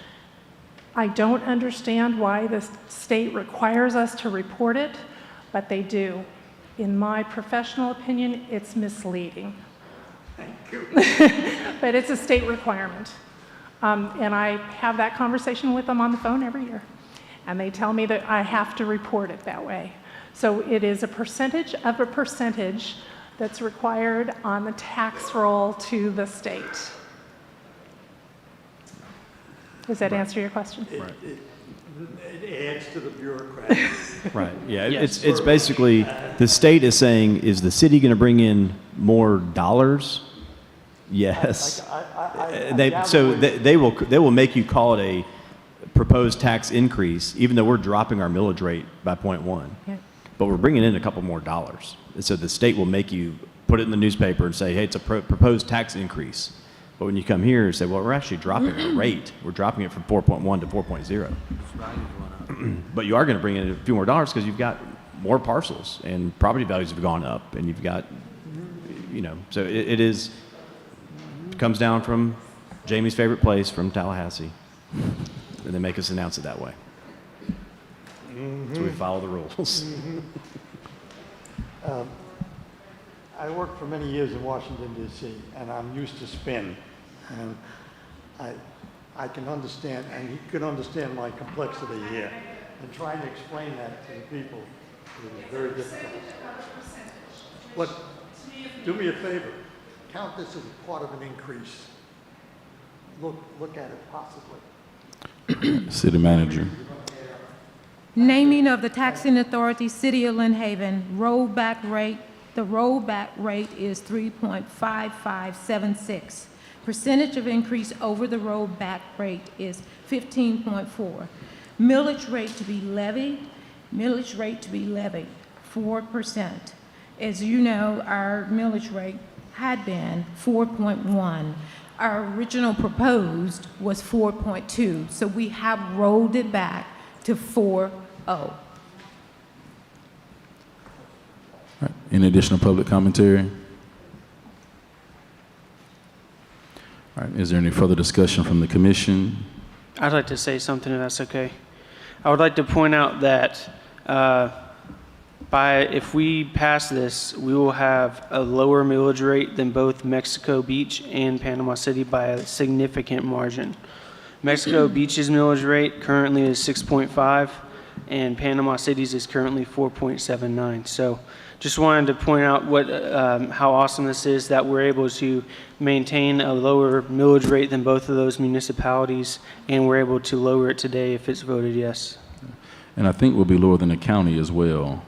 I don't understand why the state requires us to report it, but they do. In my professional opinion, it's misleading. Thank you. But it's a state requirement. And I have that conversation with them on the phone every year. And they tell me that I have to report it that way. So it is a percentage of a percentage that's required on the tax roll to the state. Does that answer your question? It adds to the bureaucrat. Right. Yeah. It's basically the state is saying, is the city going to bring in more dollars? Yes. They will make you call it a proposed tax increase, even though we're dropping our millage rate by 0.1. Yeah. But we're bringing in a couple more dollars. And so the state will make you put it in the newspaper and say, hey, it's a proposed tax increase. But when you come here and say, well, we're actually dropping our rate. We're dropping it from 4.1 to 4.0. But you are going to bring in a few more dollars because you've got more parcels and property values have gone up and you've got, so it comes down from Jamie's favorite place from Tallahassee. And they make us announce it that way. So we follow the rules. I worked for many years in Washington, D.C., and I'm used to spin. And I can understand, and you can understand my complexity here. And trying to explain that to the people is very difficult. But do me a favor. Count this as part of an increase. Look at it possibly. City manager. Naming of the taxing authority, City of Lynn Haven, rollback rate. The rollback rate is 3.5576. Percentage of increase over the rollback rate is 15.4. Millage rate to be levied, 4%. As you know, our millage rate had been 4.1. Our original proposed was 4.2, so we have rolled it back to 4.0. Any additional public commentary? All right, is there any further discussion from the commission? I'd like to say something, if that's okay. I would like to point out that if we pass this, we will have a lower millage rate than both Mexico Beach and Panama City by a significant margin. Mexico Beach's millage rate currently is 6.5, and Panama City's is currently 4.79. So just wanted to point out how awesome this is that we're able to maintain a lower millage rate than both of those municipalities, and we're able to lower it today if it's voted yes. And I think we'll be lower than the county as well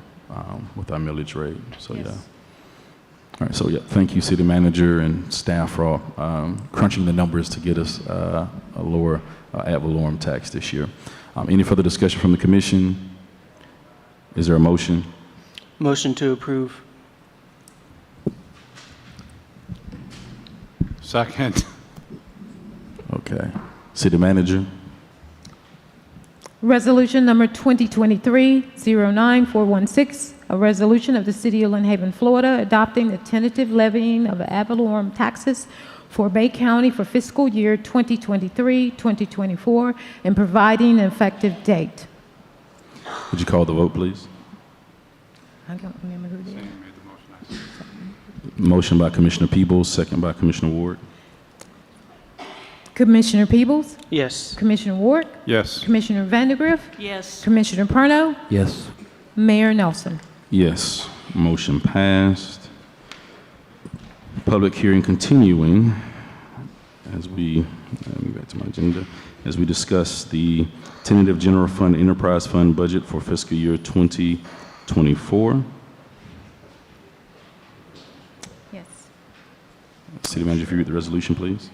with our millage rate. So, Yes. yeah. All right, so yeah, thank you, city manager and staff for crunching the numbers to get us a lower ad valorem tax this year. Any further discussion from the commission? Is there a motion? Motion to approve. Second. Okay. City manager? Resolution number 2023-09416, a resolution of the City of Lynn Haven, Florida, adopting the tentative levying of ad valorem taxes for Bay County for fiscal year 2023-2024 and providing an effective date. Would you call the vote, please? I don't remember who did. Motion by Commissioner Peebles, second by Commissioner Ward. Commissioner Peebles? Yes. Commissioner Ward? Yes. Commissioner Vandegrift? Yes. Commissioner Perno? Yes. Mayor Nelson. Yes. Motion passed. Public hearing continuing as we, let me back to my agenda, as we discuss the tentative general fund enterprise fund budget for fiscal year 2024. Yes. City manager, if you read the resolution, please.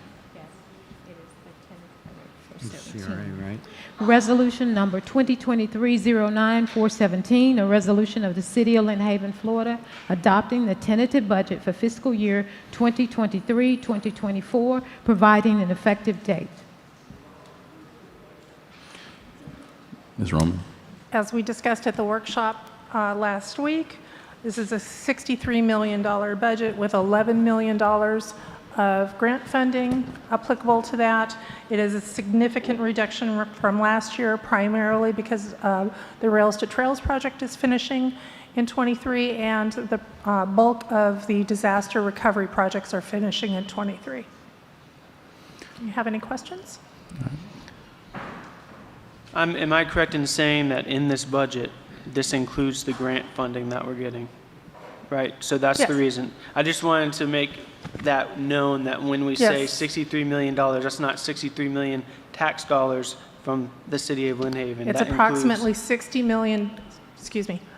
CRA, right? Resolution number 2023-09417, a resolution of the City of Lynn Haven, Florida, adopting the tentative budget for fiscal year 2023-2024, providing an effective date. Ms. Roman. As we discussed at the workshop last week, this is a $63 million budget with $11 million of grant funding applicable to that. It is a significant reduction from last year, primarily because the Rails to Trails project is finishing in '23, and the bulk of the disaster recovery projects are finishing in '23. Do you have any questions? Am I correct in saying that in this budget, this includes the grant funding that we're getting? Right, so that's the Yes. reason. I just wanted to make that known that when we say Yes. $63 million, that's not 63 million tax dollars from the city of Lynn Haven. It's That approximately includes- 60 million,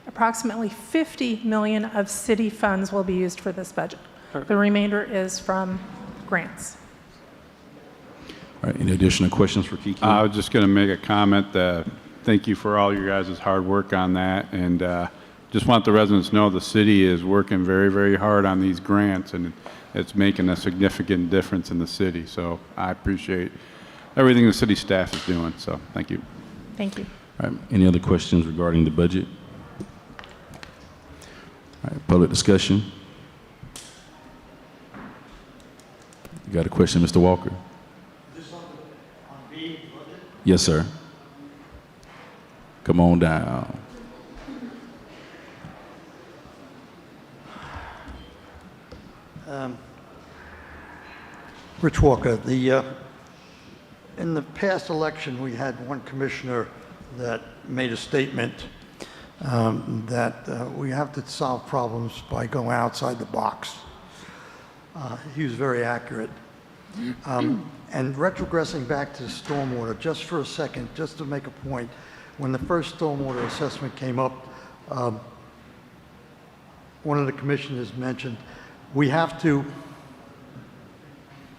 approximately 50 million of city funds will be used for this budget. Perfect. The remainder is from grants. All right, any additional questions for Kiki? I was just going to make a comment. Thank you for all your guys' hard work on that, and just want the residents to know the city is working very, very hard on these grants, and it's making a significant difference in the city. So I appreciate everything the city staff is doing. So thank you. Thank you. All right, any other questions regarding the budget? All right, public discussion. You got a question, Mr. Walker? Yes, sir. Come on down. Rich Walker, in the past election, we had one commissioner that made a statement that we have to solve problems by going outside the box. He was very accurate. And retrogressing back to stormwater, just for a second, just to make a point, when the first stormwater assessment came up, one of the commissioners mentioned, we have to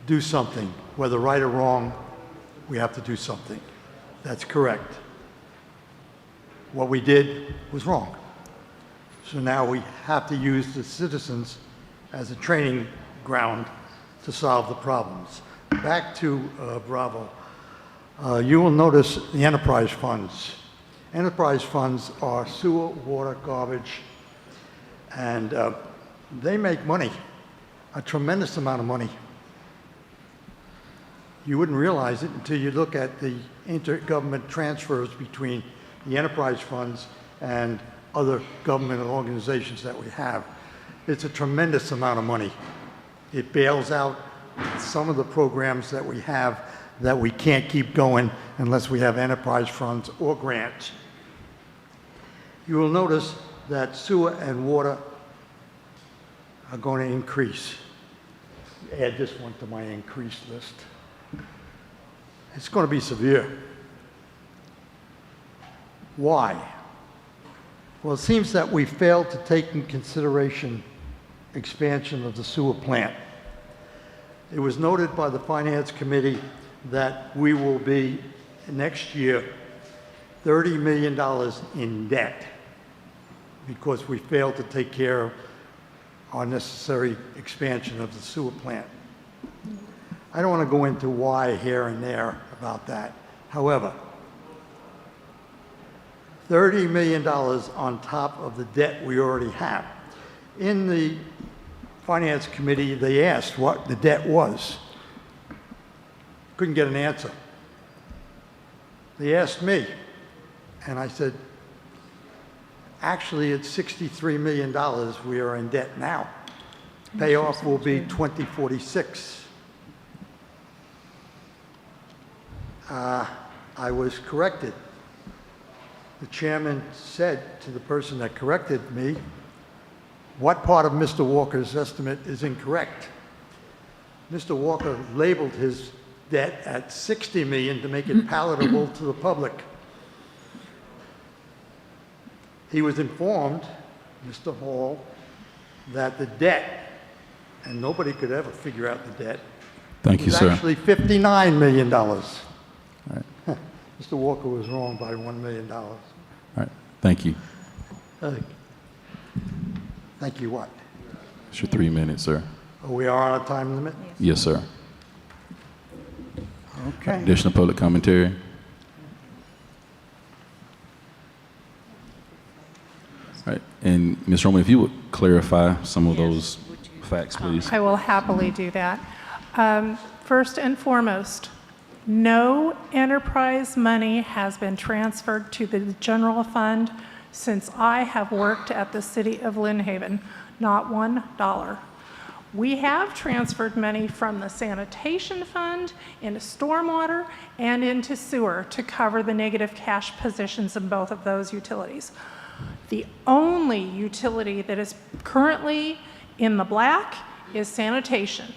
do something, whether right or wrong, we have to do something. That's correct. What we did was wrong. So now we have to use the citizens as a training ground to solve the problems. back to Bravo. You will notice the enterprise funds. Enterprise funds are sewer, water, garbage, and they make money, a tremendous amount of money. You wouldn't realize it until you look at the intergovernment transfers between the enterprise funds and other government organizations that we have. It's a tremendous amount of money. It bails out some of the programs that we have that we can't keep going unless we have enterprise funds or grants. You will notice that sewer and water are going to increase. Add this one to my increase list. It's going to be severe. Why? Well, it seems that we failed to take in consideration expansion of the sewer plant. It was noted by the Finance Committee that we will be, next year, $30 million in debt because we failed to take care of our necessary expansion of the sewer plant. I don't want to go into why here and there about that. However, $30 million on top of the debt we already have. In the Finance Committee, they asked what the debt was. Couldn't get an answer. They asked me, and I said, actually, it's $63 million we are in debt now. Payoff will be 2046. I was corrected. The chairman said to the person that corrected me, what part of Mr. Walker's estimate is incorrect? Mr. Walker labeled his debt at $60 million to make it palatable to the public. He was informed, Mr. Hall, that the debt, and nobody could ever figure out the debt, Thank you, was sir. actually $59 million. Right. Mr. Walker was wrong by $1 million. All right. Thank you. Thank you what? It's your 3 minutes, sir. We are on a time limit? Yes, sir. Okay. Additional public commentary? All right. And Ms. Roman, if you would clarify some of those facts, please. I will happily do that. First and foremost, no enterprise money has been transferred to the general fund since I have worked at the city of Lynn Haven, not $1. We have transferred money from the sanitation fund into stormwater and into sewer to cover the negative cash positions in both of those utilities. The only utility that is currently in the black is sanitation.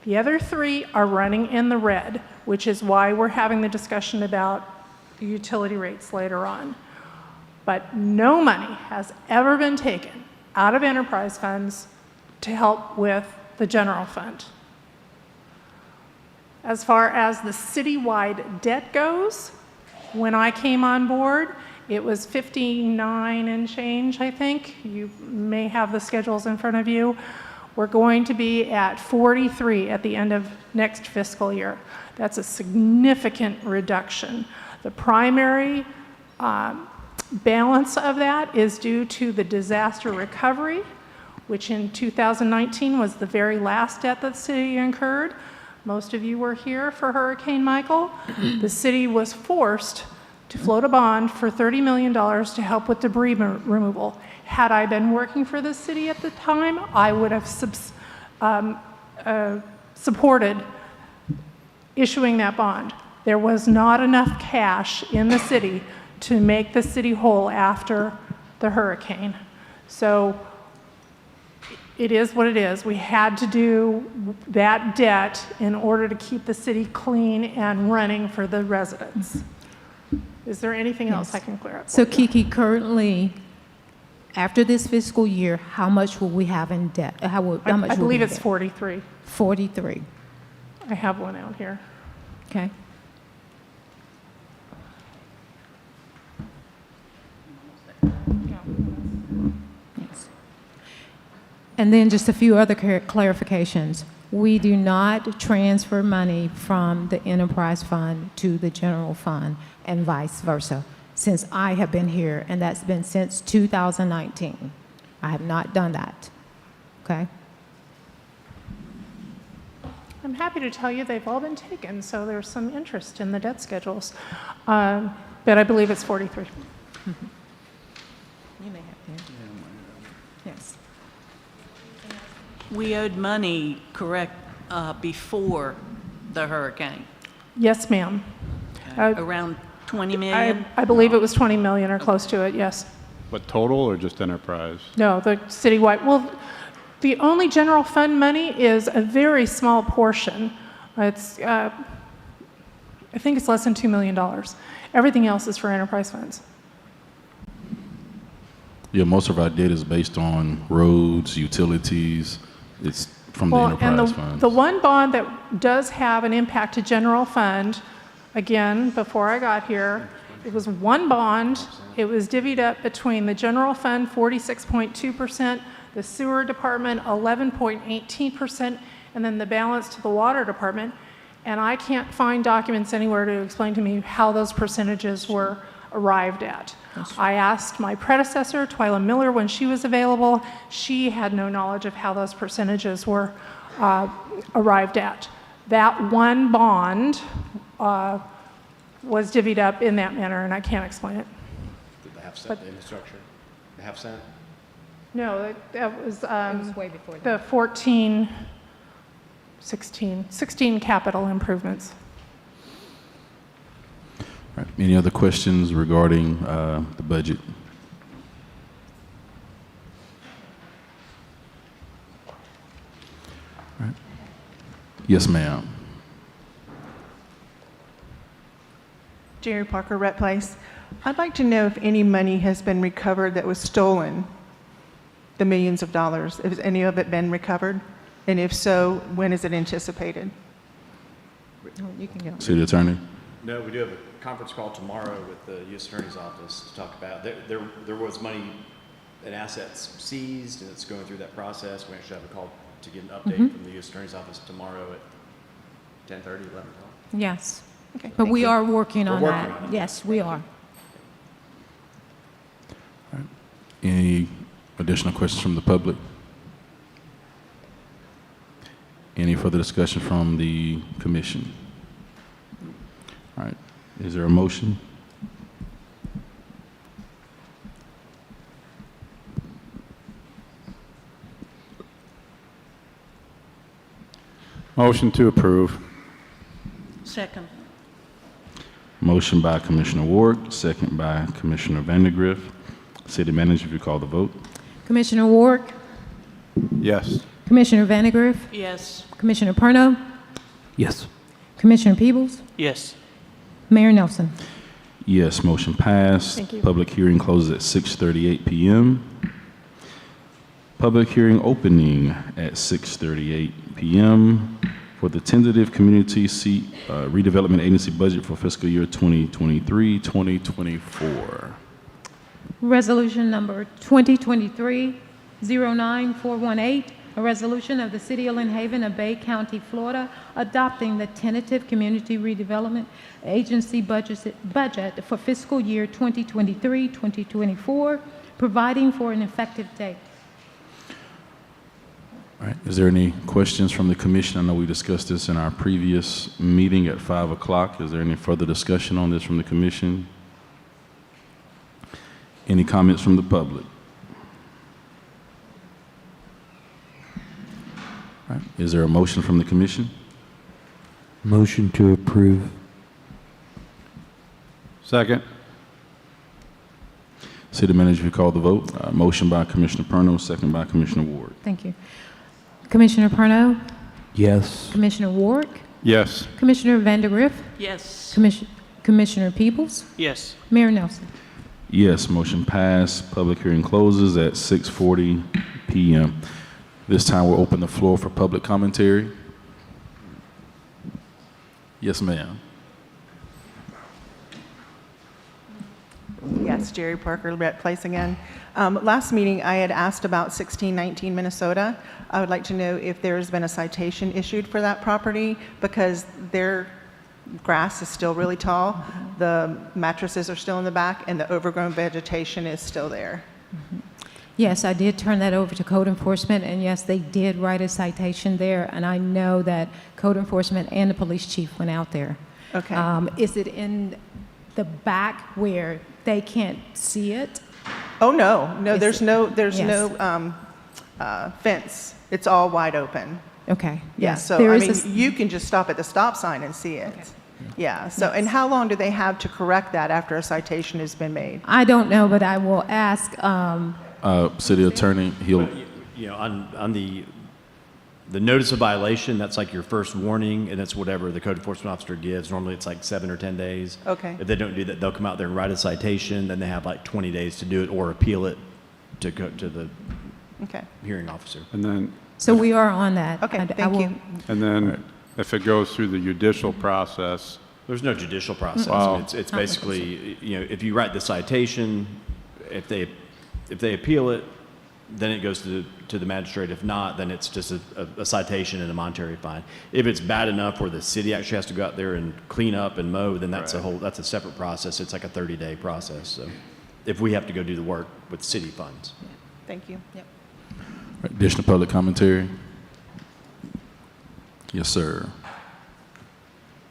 The other three are running in the red, which is why we're having the discussion about the utility rates later on. But no money has ever been taken out of enterprise funds to help with the general fund. As far as the citywide debt goes, when I came on board, it was 59 and change, I think. You may have the schedules in front of you. We're going to be at 43 at the end of next fiscal year. That's a significant reduction. The primary balance of that is due to the disaster recovery, which in 2019 was the very last debt that the city incurred. Most of you were here for Hurricane Michael. The city was forced to float a bond for $30 million to help with debris removal. Had I been working for the city at the time, I would have supported issuing that bond. There was not enough cash in the city to make the city whole after the hurricane. So it is what it is. We had to do that debt in order to keep the city clean and running for the residents. Is there anything else I can clear up? So Kiki, currently, after this fiscal year, how much will we have in debt? How much I will believe we it's debt? 43. 43. I have one out here. Okay. Yes. And then just a few other clarifications. We do not transfer money from the enterprise fund to the general fund and vice versa since I have been here, and that's been since 2019. I have not done that, okay? I'm happy to tell you they've all been taken, so there's some interest in the debt schedules. But I believe it's 43. You may have to. Yes. We owed money, correct, before the hurricane, Yes, ma'am. around 20 million? I believe it was 20 million or close to it, yes. But total or just enterprise? No, the citywide, well, the only general fund money is a very small portion. It's, I think it's less than $2 million. Everything else is for enterprise funds. Yeah, most of our debt is based on roads, utilities. It's from the Well, enterprise and funds. the one bond that does have an impact to general fund, again, before I got here, it was one bond. It was divvied up between the general fund, 46.2%, the sewer department, 11.18%, and then the balance to the water department. And I can't find documents anywhere to explain to me how those percentages were arrived at. I asked my predecessor, Twyla Miller, when she was available. She had no knowledge of how those percentages were arrived at. That one bond was divvied up in that manner, and I can't explain it. Did the half cent, the infrastructure, the half cent? No, that was way before that. the 16 capital improvements. All right. Any other questions regarding the budget? All right. Yes, ma'am. Jerry Parker, Rhett Place. I'd like to know if any money has been recovered that was stolen, the millions of dollars. Has any of it been recovered? And if so, when is it anticipated? Oh, you can go. City Attorney? No, we do have a conference call tomorrow with the U.S. Attorney's Office to talk about, there was money and assets seized, and it's going through that process. We actually have a call to get an update from the U.S. Attorney's Office tomorrow at 10:30, 11 o'clock. Yes. Okay, But thank we you. are working We're on working that. on it. Yes, we are. Any additional questions from the public? Any further discussion from the commission? All right. Is there a motion? Motion to approve. Second. Motion by Commissioner Ward, second by Commissioner Vandergriff. City Manager, if you call the vote. Commissioner Ward, Yes. Commissioner Vandegrift, Yes. Commissioner Perno, Yes. Commissioner Peebles, Yes. Mayor Nelson. Yes, motion passed. Thank you. Public hearing closes at 6:38 p.m. Public hearing opening at 6:38 p.m. for the tentative community seat redevelopment agency budget for fiscal year 2023-2024. Resolution number 2023-09418, a resolution of the City of Lynn Haven of Bay County, Florida, adopting the tentative community redevelopment agency budget for fiscal year 2023-2024, providing for an effective date. All right, is there any questions from the commission? I know we discussed this in our previous meeting at 5 o'clock. Is there any further discussion on this from the commission? Any comments from the public? All right, is there a motion from the commission? Motion to approve. Second. City Manager, if you call the vote. Motion by Commissioner Perno, second by Commissioner Ward. Thank you. Commissioner Perno, Yes. Commissioner Ward, Yes. Commissioner Vandegrift, Yes. Commissioner Peebles, Yes. Mayor Nelson. Yes, motion passed. Public hearing closes at 6:40 p.m. This time we'll open the floor for public commentary. Yes, ma'am. Yes. It's Jerry Parker, Rhett Place again. Last meeting, I had asked about 1619 Minnesota. I would like to know if there's been a citation issued for that property because their grass is still really tall, the mattresses are still in the back, and the overgrown vegetation is still there. Yes, I did turn that over to code enforcement, and yes, they did write a citation there, and I know that code enforcement and the police chief went out there. Okay. Is it in the back where they can't see it? Oh, no, Is there's it- no Yes. fence. It's all wide open. Okay, Yeah, yes. so There I is mean, a s- you can just stop at the stop sign and see it. Yeah, so, and how long do they have to correct that after a citation has been made? I don't know, but I will ask, City Attorney, he'll, You know, on the notice of violation, that's like your first warning, and it's whatever the code enforcement officer gives. Normally, it's like 7 or 10 days. Okay. If they don't do that, they'll come out there and write a citation, then they have like 20 days to do it or appeal it to go to the Okay. hearing officer. And then, so we are on that. Okay, I thank will- you. and then if it goes through the judicial process, There's no judicial process. Wow. It's basically, you know, if you write the citation, if they appeal it, then it goes to the magistrate. If not, then it's just a citation and a monetary fine. If it's bad enough where the city actually has to go out there and clean up and mow, then that's that's a separate process. It's like a 30-day process. So if we have to go do the work with city funds. Thank you. Yep. additional public commentary? Yes, sir.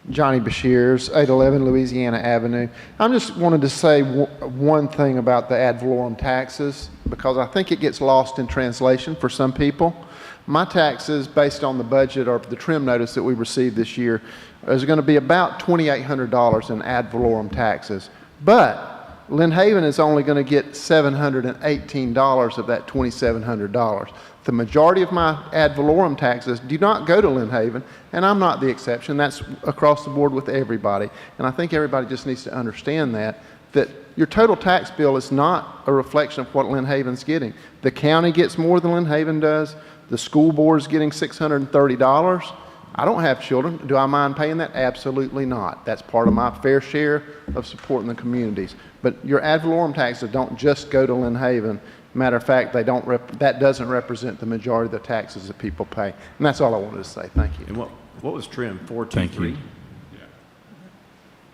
Johnny Bashirs, 811 Louisiana Avenue. I just wanted to say one thing about the ad valorem taxes, because I think it gets lost in translation for some people. My taxes, based on the budget or the trim notice that we received this year, is going to be about $2,800 in ad valorem taxes. But Lynn Haven is only going to get $718 of that $2,700. The majority of my ad valorem taxes do not go to Lynn Haven, and I'm not the exception. That's across the board with everybody. And I think everybody just needs to understand that your total tax bill is not a reflection of what Lynn Haven's getting. The county gets more than Lynn Haven does. The school board is getting $630. I don't have children. Do I mind paying that? Absolutely not. That's part of my fair share of supporting the communities. But your ad valorem taxes don't just go to Lynn Haven. Matter of fact, that doesn't represent the majority of the taxes that people pay. And that's all I wanted to say. Thank you. And what was trim? 423? Thank you.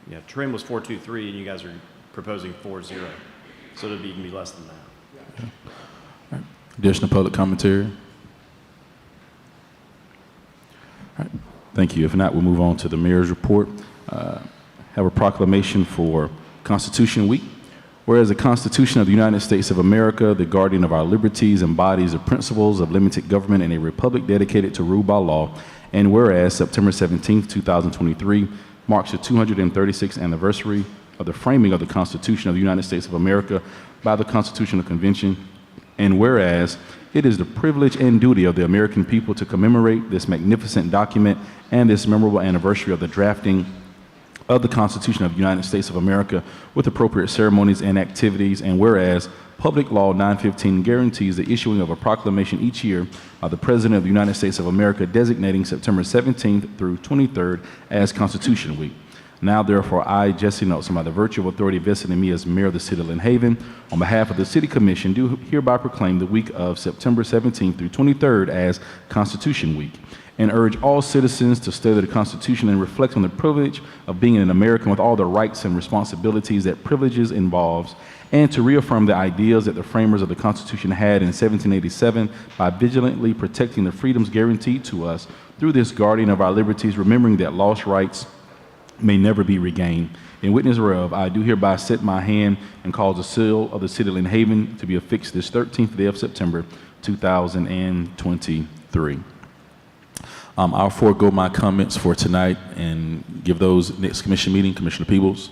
Yeah, trim was 423, and you guys are proposing 40. So it'll even be less than that. Additional public commentary? All right. Thank you. If not, we'll move on to the mayor's report. Have a proclamation for Constitution Week. Whereas the Constitution of the United States of America, the guardian of our liberties, embodies the principles of limited government in a republic dedicated to rule by law. And whereas September 17, 2023 marks the 236th anniversary of the framing of the Constitution of the United States of America by the Constitutional Convention. And whereas it is the privilege and duty of the American people to commemorate this magnificent document and this memorable anniversary of the drafting of the Constitution of the United States of America with appropriate ceremonies and activities. And whereas Public Law 915 guarantees the issuing of a proclamation each year by the President of the United States of America designating September 17th through 23rd as Constitution Week. Now, therefore, I, Jesse Nelson, by the virtue of authority vested in me as Mayor of the City of Lynn Haven, on behalf of the City Commission, do hereby proclaim the week of September 17th through 23rd as Constitution Week, and urge all citizens to study the Constitution and reflect on the privilege of being an American with all the rights and responsibilities that privileges involves, and to reaffirm the ideas that the framers of the Constitution had in 1787 by vigilantly protecting the freedoms guaranteed to us through this guardian of our liberties, remembering that lost rights may never be regained. In witness whereof, I do hereby set my hand and cause the seal of the City of Lynn Haven to be affixed this 13th day of September, 2023. I'll forego my comments for tonight and give those next commission meeting. Commissioner Peebles.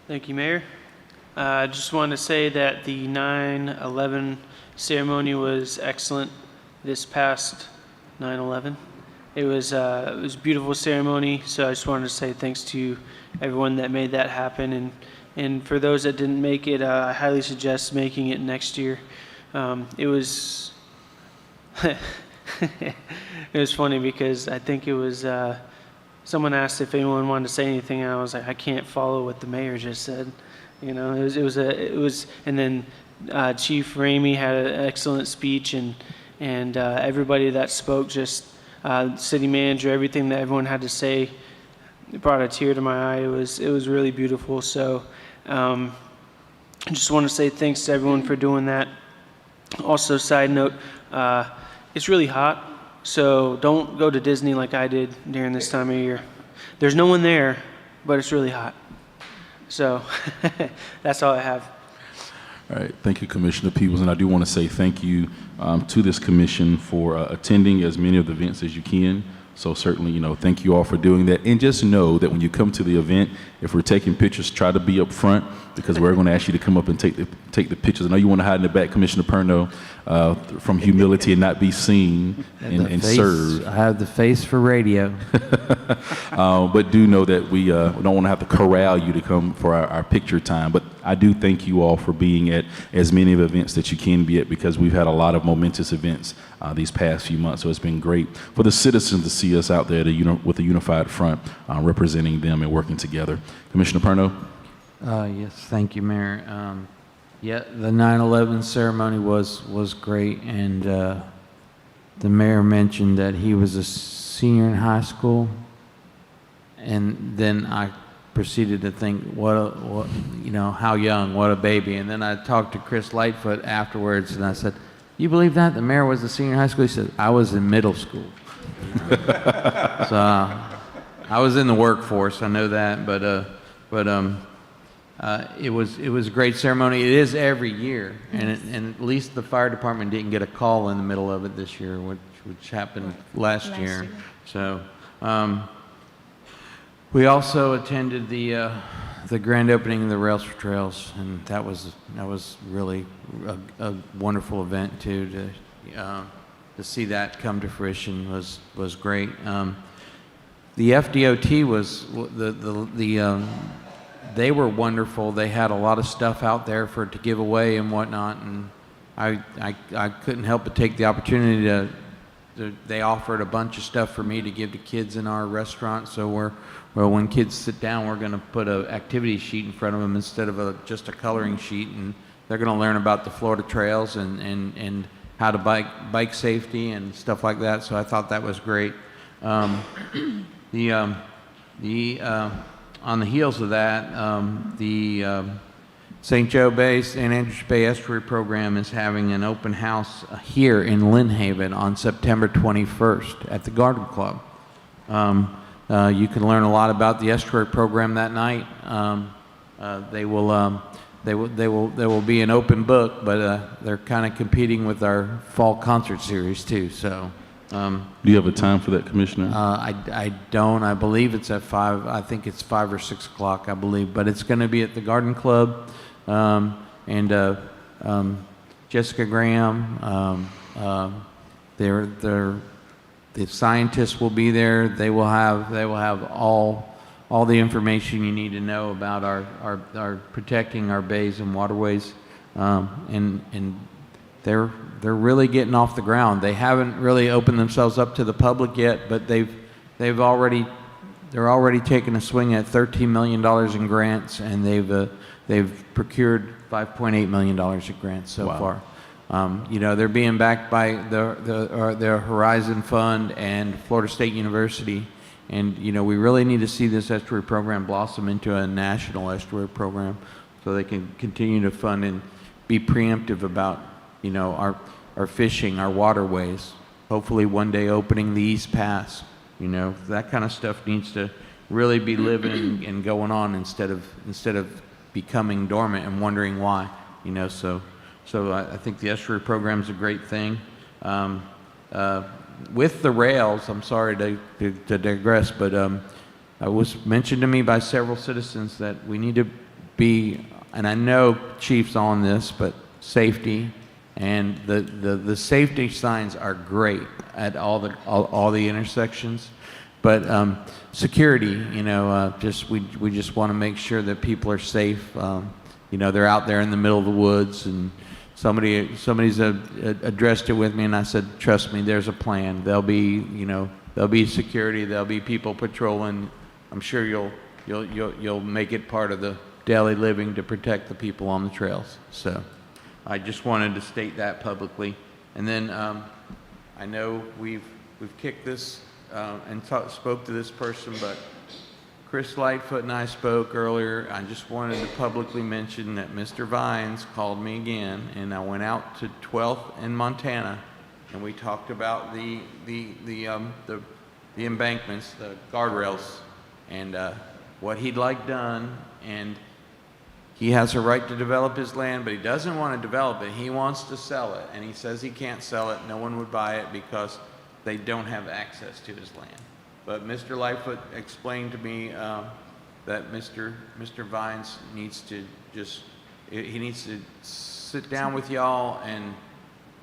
Thank you, Mayor. I just wanted to say that the 9/11 ceremony was excellent this past 9/11. It was a beautiful ceremony, so I just wanted to say thanks to everyone that made that happen. And for those that didn't make it, I highly suggest making it next year. It was it was funny because I think it was someone asked if anyone wanted to say anything, and I was like, I can't follow what the mayor just said. You know, and then Chief Ramey had an excellent speech, and everybody that spoke, just city manager, everything that everyone had to say, it brought a tear to my eye. It was really beautiful. So I just want to say thanks to everyone for doing that. Also, side note, it's really hot, so don't go to Disney like I did during this time of year. There's no one there, but it's really hot. So that's all I have. All right, thank you, Commissioner Peebles, and I do want to say thank you to this commission for attending as many of the events as you can. So certainly, thank you all for doing that. And just know that when you come to the event, if we're taking pictures, try to be up front, because we're going to ask you to come up and take the pictures. I know you want to hide in the back, Commissioner Perno, from humility and not be seen and served. I have the face for radio. But do know that we don't want to have to corral you to come for our picture time. But I do thank you all for being at as many of the events that you can be at, because we've had a lot of momentous events these past few months. So it's been great for the citizens to see us out there with a unified front, representing them and working together. Commissioner Perno? Yes, thank you, Mayor. Yeah, the 9/11 ceremony was great, and the mayor mentioned that he was a senior in high school, and then I proceeded to think, how young, what a baby. And then I talked to Chris Lightfoot afterwards, and I said, "You believe that? The mayor was a senior in high school?" He said, "I was in middle school." So I was in the workforce, I know that, but it was a great ceremony. It is every year, and at least the fire department didn't get a call in the middle of it this year, which happened last year. So we also attended the grand opening of the Rails for Trails, and that was really a wonderful event too. To see that come to fruition was great. The FDOT was they were wonderful. They had a lot of stuff out there to give away and whatnot, and I couldn't help but take the opportunity they offered a bunch of stuff for me to give to kids in our restaurant. So when kids sit down, we're going to put an activity sheet in front of them instead of just a coloring sheet, and they're going to learn about the Florida trails and how to bike safety and stuff like that. So I thought that was great. On the heels of that, the St. Andrews Bay Estuary Program is having an open house here in Lynn Haven on September 21st at the Garden Club. You can learn a lot about the estuary program that night. There will be an open book, but they're kind of competing with our fall concert series too. So. Do you have a time for that, Commissioner? I don't. I believe it's at 5. I think it's 5 or 6 o'clock, I believe. But it's going to be at the Garden Club. And Jessica Graham, the scientists will be there. They will have all the information you need to know about our protecting our bays and waterways. And they're really getting off the ground. They haven't really opened themselves up to the public yet, but they're already taking a swing at $13 million in grants, and they've procured $5.8 million in grants so far. They're being backed by the Horizon Fund and Florida State University, and we really need to see this estuary program blossom into a national estuary program, so they can continue to fund and be preemptive about our fishing, our waterways, hopefully one day opening the East Pass. That kind of stuff needs to really be living and going on instead of becoming dormant and wondering why. So I think the estuary program is a great thing. With the rails, I'm sorry to digress, but it was mentioned to me by several citizens that we need to be, and I know Chief's on this, but safety. And the safety signs are great at all the intersections, but security, we just want to make sure that people are safe. They're out there in the middle of the woods, and somebody's addressed it with me, and I said, trust me, there's a plan. They'll there'll be security, there'll be people patrolling. I'm sure you'll make it part of the daily living to protect the people on the trails. So I just wanted to state that publicly. And then I know we've kicked this and spoke to this person, but Chris Lightfoot and I spoke earlier. I just wanted to publicly mention that Mr. Vines called me again, and I went out to 12th in Montana, and we talked about the embankments, the guardrails, and what he'd like done. And he has a right to develop his land, but he doesn't want to develop it. He wants to sell it, and he says he can't sell it. No one would buy it because they don't have access to his land. But Mr. Lightfoot explained to me that Mr. Vines needs to he needs to sit down with y'all and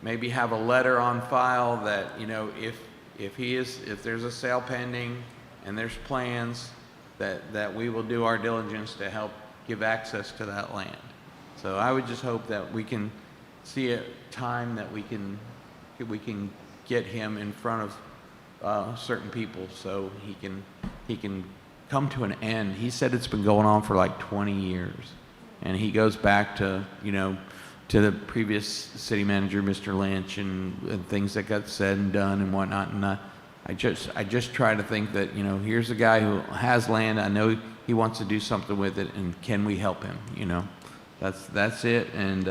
maybe have a letter on file that, you know, if there's a sale pending and there's plans, that we will do our diligence to help give access to that land. So I would just hope that we can see a time that we can get him in front of certain people so he can come to an end. He said it's been going on for like 20 years, and he goes back to, you know, to the previous city manager, Mr. Lynch, and things that got said and done and whatnot. And I just try to think that, you know, here's a guy who has land. I know he wants to do something with it, and can we help him? You know, that's it. And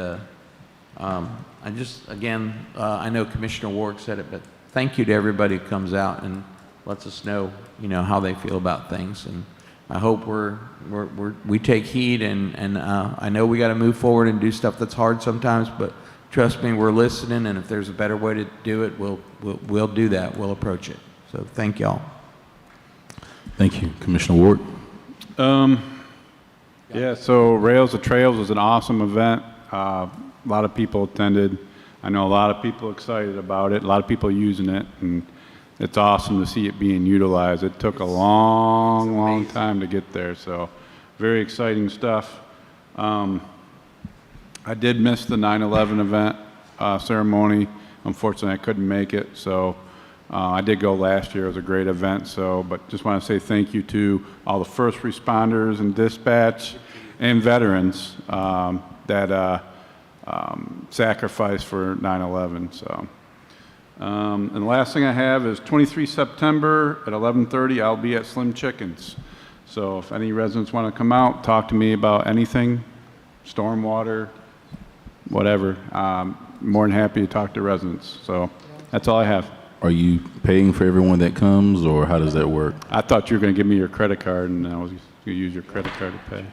I just, again, I know Commissioner Ward said it, but thank you to everybody who comes out and lets us know, you know, how they feel about things. And I hope we take heed, and I know we got to move forward and do stuff that's hard sometimes, but trust me, we're listening, and if there's a better way to do it, we'll do that. We'll approach it. So thank y'all. Thank you. Commissioner Ward? Yeah, so Rails to Trails was an awesome event. A lot of people attended. I know a lot of people excited about it, a lot of people using it, and it's awesome to see it being utilized. It took a long time to get there, so very exciting stuff. I did miss the 9/11 event ceremony. Unfortunately, I couldn't make it, so I did go last year. It was a great event, but just want to say thank you to all the first responders and dispatch and veterans that sacrificed for 9/11. So, and the last thing I have is 23 September at 11:30. I'll be at Slim Chickens. So if any residents want to come out, talk to me about anything, stormwater, whatever, more than happy to talk to residents. So that's all I have. Are you paying for everyone that comes, or how does that work? I thought you were going to give me your credit card, and I was going to use your credit card to pay.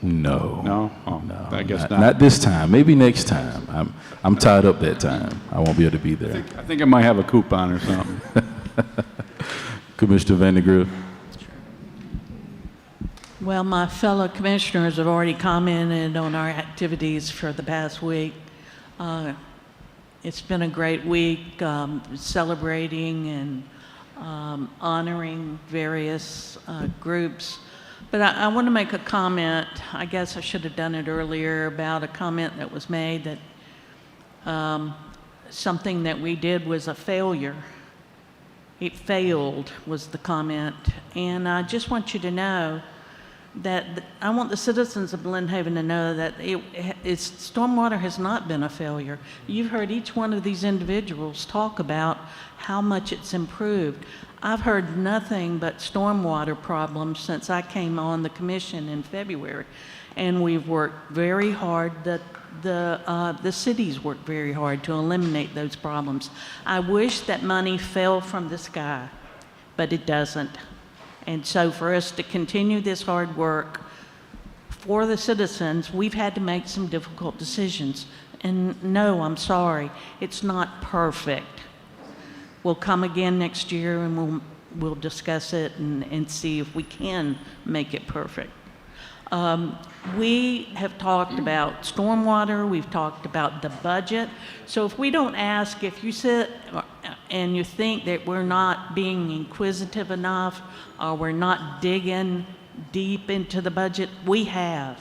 No. No? Oh, No. I guess Not this time. Maybe next time. I'm tied up that time. I won't be able to be there. I think I might have a coupon or something. Commissioner Vandergriff? Well, my fellow commissioners have already commented on our activities for the past week. It's been a great week celebrating and honoring various groups. But I want to make a comment. I guess I should have done it earlier about a comment that was made that something that we did was a failure. It failed was the comment. And I just want you to know that I want the citizens of Glen Haven to know that stormwater has not been a failure. You've heard each one of these individuals talk about how much it's improved. I've heard nothing but stormwater problems since I came on the commission in February, and we've worked very hard. The cities worked very hard to eliminate those problems. I wish that money fell from the sky, but it doesn't. And so for us to continue this hard work for the citizens, we've had to make some difficult decisions. And no, I'm sorry, it's not perfect. We'll come again next year and we'll discuss it and see if we can make it perfect. We have talked about stormwater, we've talked about the budget. So if we don't ask, if you sit and you think that we're not being inquisitive enough or we're not digging deep into the budget, we have.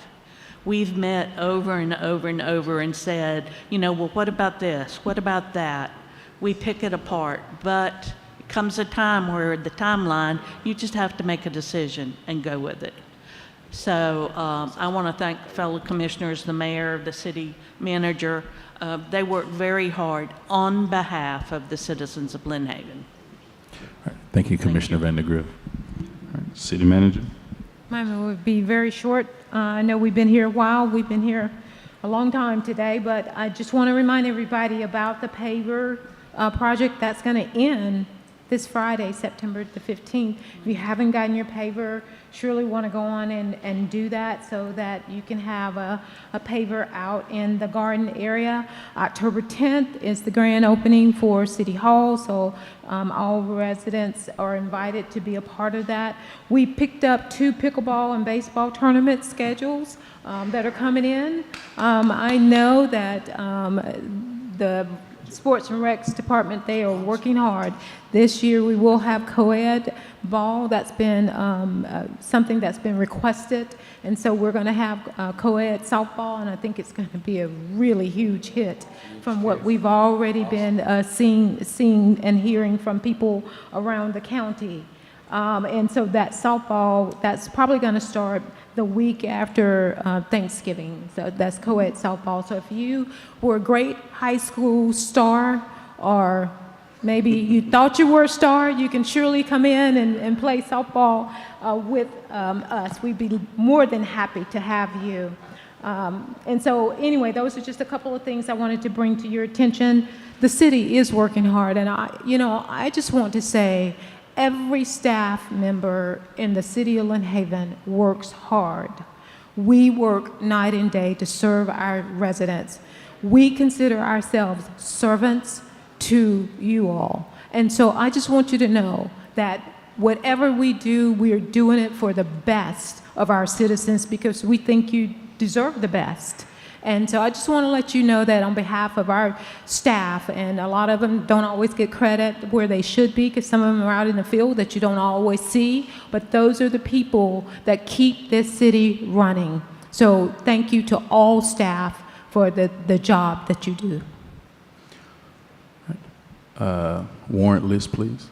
We've met over and over and over and said, you know, well, what about this? What about that? We pick it apart. But comes a time where the timeline, you just have to make a decision and go with it. So I want to thank fellow commissioners, the mayor, the city manager. They worked very hard on behalf of the citizens of Lynn Haven. Thank you, Commissioner Vandegrift. All right, City Manager. Mine would be very short. I know we've been here a while. We've been here a long time today, but I just want to remind everybody about the paver project that's going to end this Friday, September the 15th. If you haven't gotten your paver, surely want to go on and do that so that you can have a paver out in the garden area. October 10th is the grand opening for City Hall, so all residents are invited to be a part of that. We picked up 2 pickleball and baseball tournament schedules that are coming in. I know that the Sports and Recs Department, they are working hard. This year we will have co-ed ball. That's been something that's been requested. And so we're going to have co-ed softball, and I think it's going to be a really huge hit from what we've already been seeing and hearing from people around the county. And so that softball, that's probably going to start the week after Thanksgiving. So that's co-ed softball. So if you were a great high school star, or maybe you thought you were a star, you can surely come in and play softball with us. We'd be more than happy to have you. And so anyway, those are just a couple of things I wanted to bring to your attention. The city is working hard, and I just want to say, every staff member in the city of Lynn Haven works hard. We work night and day to serve our residents. We consider ourselves servants to you all. And so I just want you to know that whatever we do, we are doing it for the best of our citizens because we think you deserve the best. And so I just want to let you know that on behalf of our staff, and a lot of them don't always get credit where they should be because some of them are out in the field that you don't always see, but those are the people that keep this city running. So thank you to all staff for the job that you do. Warrant list, please.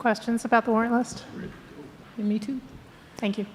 Questions about the warrant list? Me too. Thank you.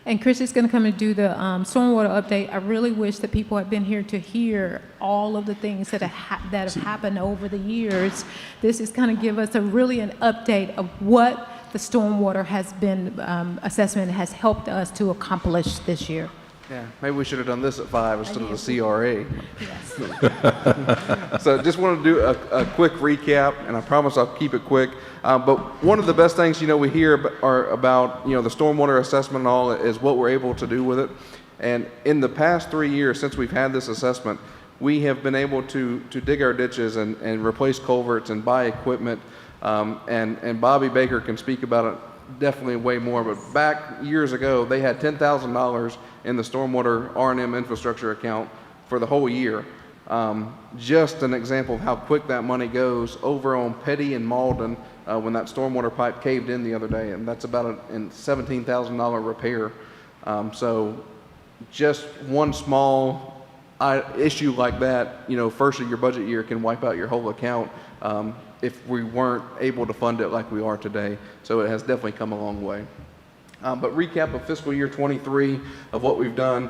And Chris is going to come and do the stormwater update. I really wish that people had been here to hear all of the things that have happened over the years. This is going to give us an update of what the stormwater has been assessment has helped us to accomplish this year. Yeah, maybe we should have done this at 5 instead of the CRA. Yes. So just want to do a quick recap, and I promise I'll keep it quick. But one of the best things, we hear about, the stormwater assessment and all is what we're able to do with it. And in the past 3 years since we've had this assessment, we have been able to dig our ditches and replace culverts and buy equipment. And Bobby Baker can speak about it definitely way more, but back years ago, they had $10,000 in the stormwater R&M infrastructure account for the whole year. Just an example of how quick that money goes over on Petty and Malden when that stormwater pipe caved in the other day, and that's about a $17,000 repair. So just one small issue like that, first of your budget year can wipe out your whole account if we weren't able to fund it like we are today. So it has definitely come a long way. But recap of fiscal year 23 of what we've done.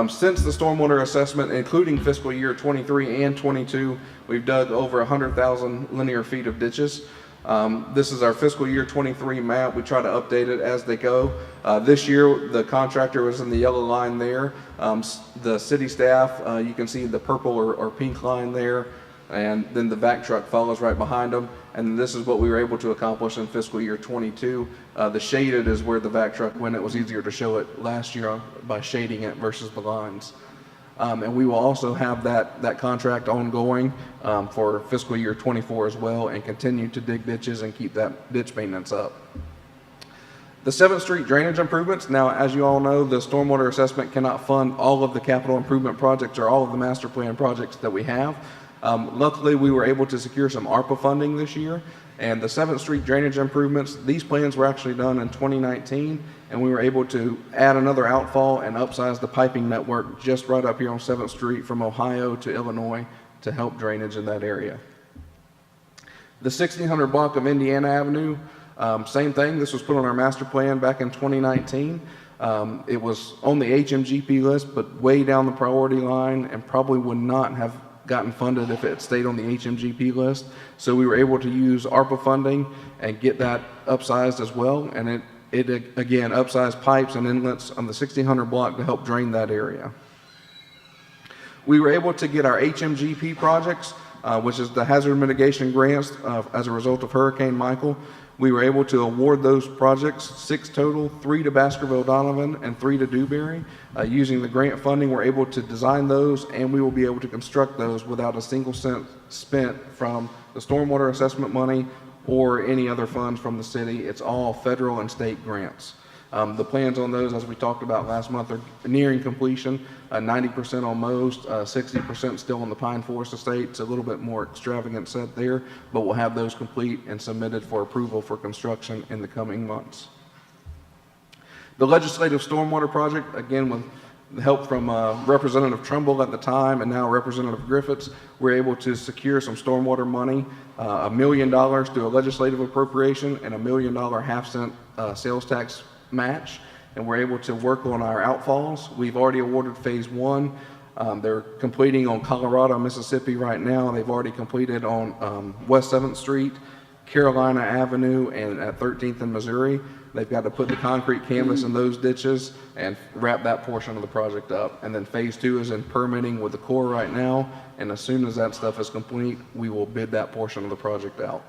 Since the stormwater assessment, including fiscal year 23 and 22, we've dug over 100,000 linear feet of ditches. This is our fiscal year 23 map. We try to update it as they go. This year, the contractor was in the yellow line there. The city staff, you can see the purple or pink line there. And then the vac truck follows right behind them. And this is what we were able to accomplish in fiscal year 22. The shaded is where the vac truck went. It was easier to show it last year by shading it versus the lines. And we will also have that contract ongoing for fiscal year 24 as well, and continue to dig ditches and keep that ditch maintenance up. The 7th Street drainage improvements. Now, as you all know, the stormwater assessment cannot fund all of the capital improvement projects or all of the master plan projects that we have. Luckily, we were able to secure some ARPA funding this year, and the 7th Street drainage improvements, these plans were actually done in 2019, and we were able to add another outfall and upsize the piping network just right up here on 7th Street from Ohio to Illinois to help drainage in that area. The 1600 block of Indiana Avenue, same thing. This was put on our master plan back in 2019. It was on the HMGP list, but way down the priority line and probably would not have gotten funded if it had stayed on the HMGP list. So we were able to use ARPA funding and get that upsized as well. And it again, upsized pipes and inlets on the 1600 block to help drain that area. We were able to get our HMGP projects, which is the hazard mitigation grants as a result of Hurricane Michael. We were able to award those projects, 6 total, 3 to Baskerville-Donovan and 3 to Dewberry. Using the grant funding, we're able to design those, and we will be able to construct those without a single cent spent from the stormwater assessment money or any other funds from the city. It's all federal and state grants. The plans on those, as we talked about last month, are nearing completion, 90% on most, 60% still on the Pine Forest Estate. It's a little bit more extravagant set there, but we'll have those complete and submitted for approval for construction in the coming months. The legislative stormwater project, again, with the help from Representative Trumbull at the time and now Representative Griffiths, we're able to secure some stormwater money, $1 million through a legislative appropriation and $1 million half-cent sales tax match, and we're able to work on our outfalls. We've already awarded phase 1. They're completing on Colorado, Mississippi right now. They've already completed on West 7th Street, Carolina Avenue, and at 13th and Missouri. They've got to put the concrete canvas in those ditches and wrap that portion of the project up. And then phase 2 is in permitting with the Corps right now, and as soon as that stuff is complete, we will bid that portion of the project out.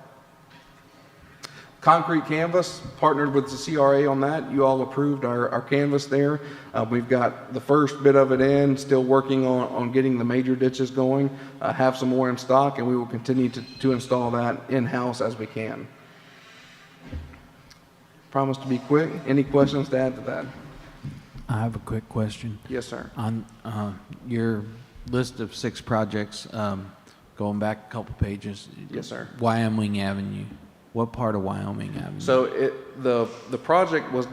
Concrete canvas, partnered with the CRA on that. You all approved our canvas there. We've got the first bit of it in, still working on getting the major ditches going, have some more in stock, and we will continue to install that in-house as we can. Promise to be quick. Any questions to add to that? I have a quick question. Yes, sir. On your list of 6 projects, going back a couple pages. Yes, sir. Wyoming Avenue. What part of Wyoming Avenue? So the project was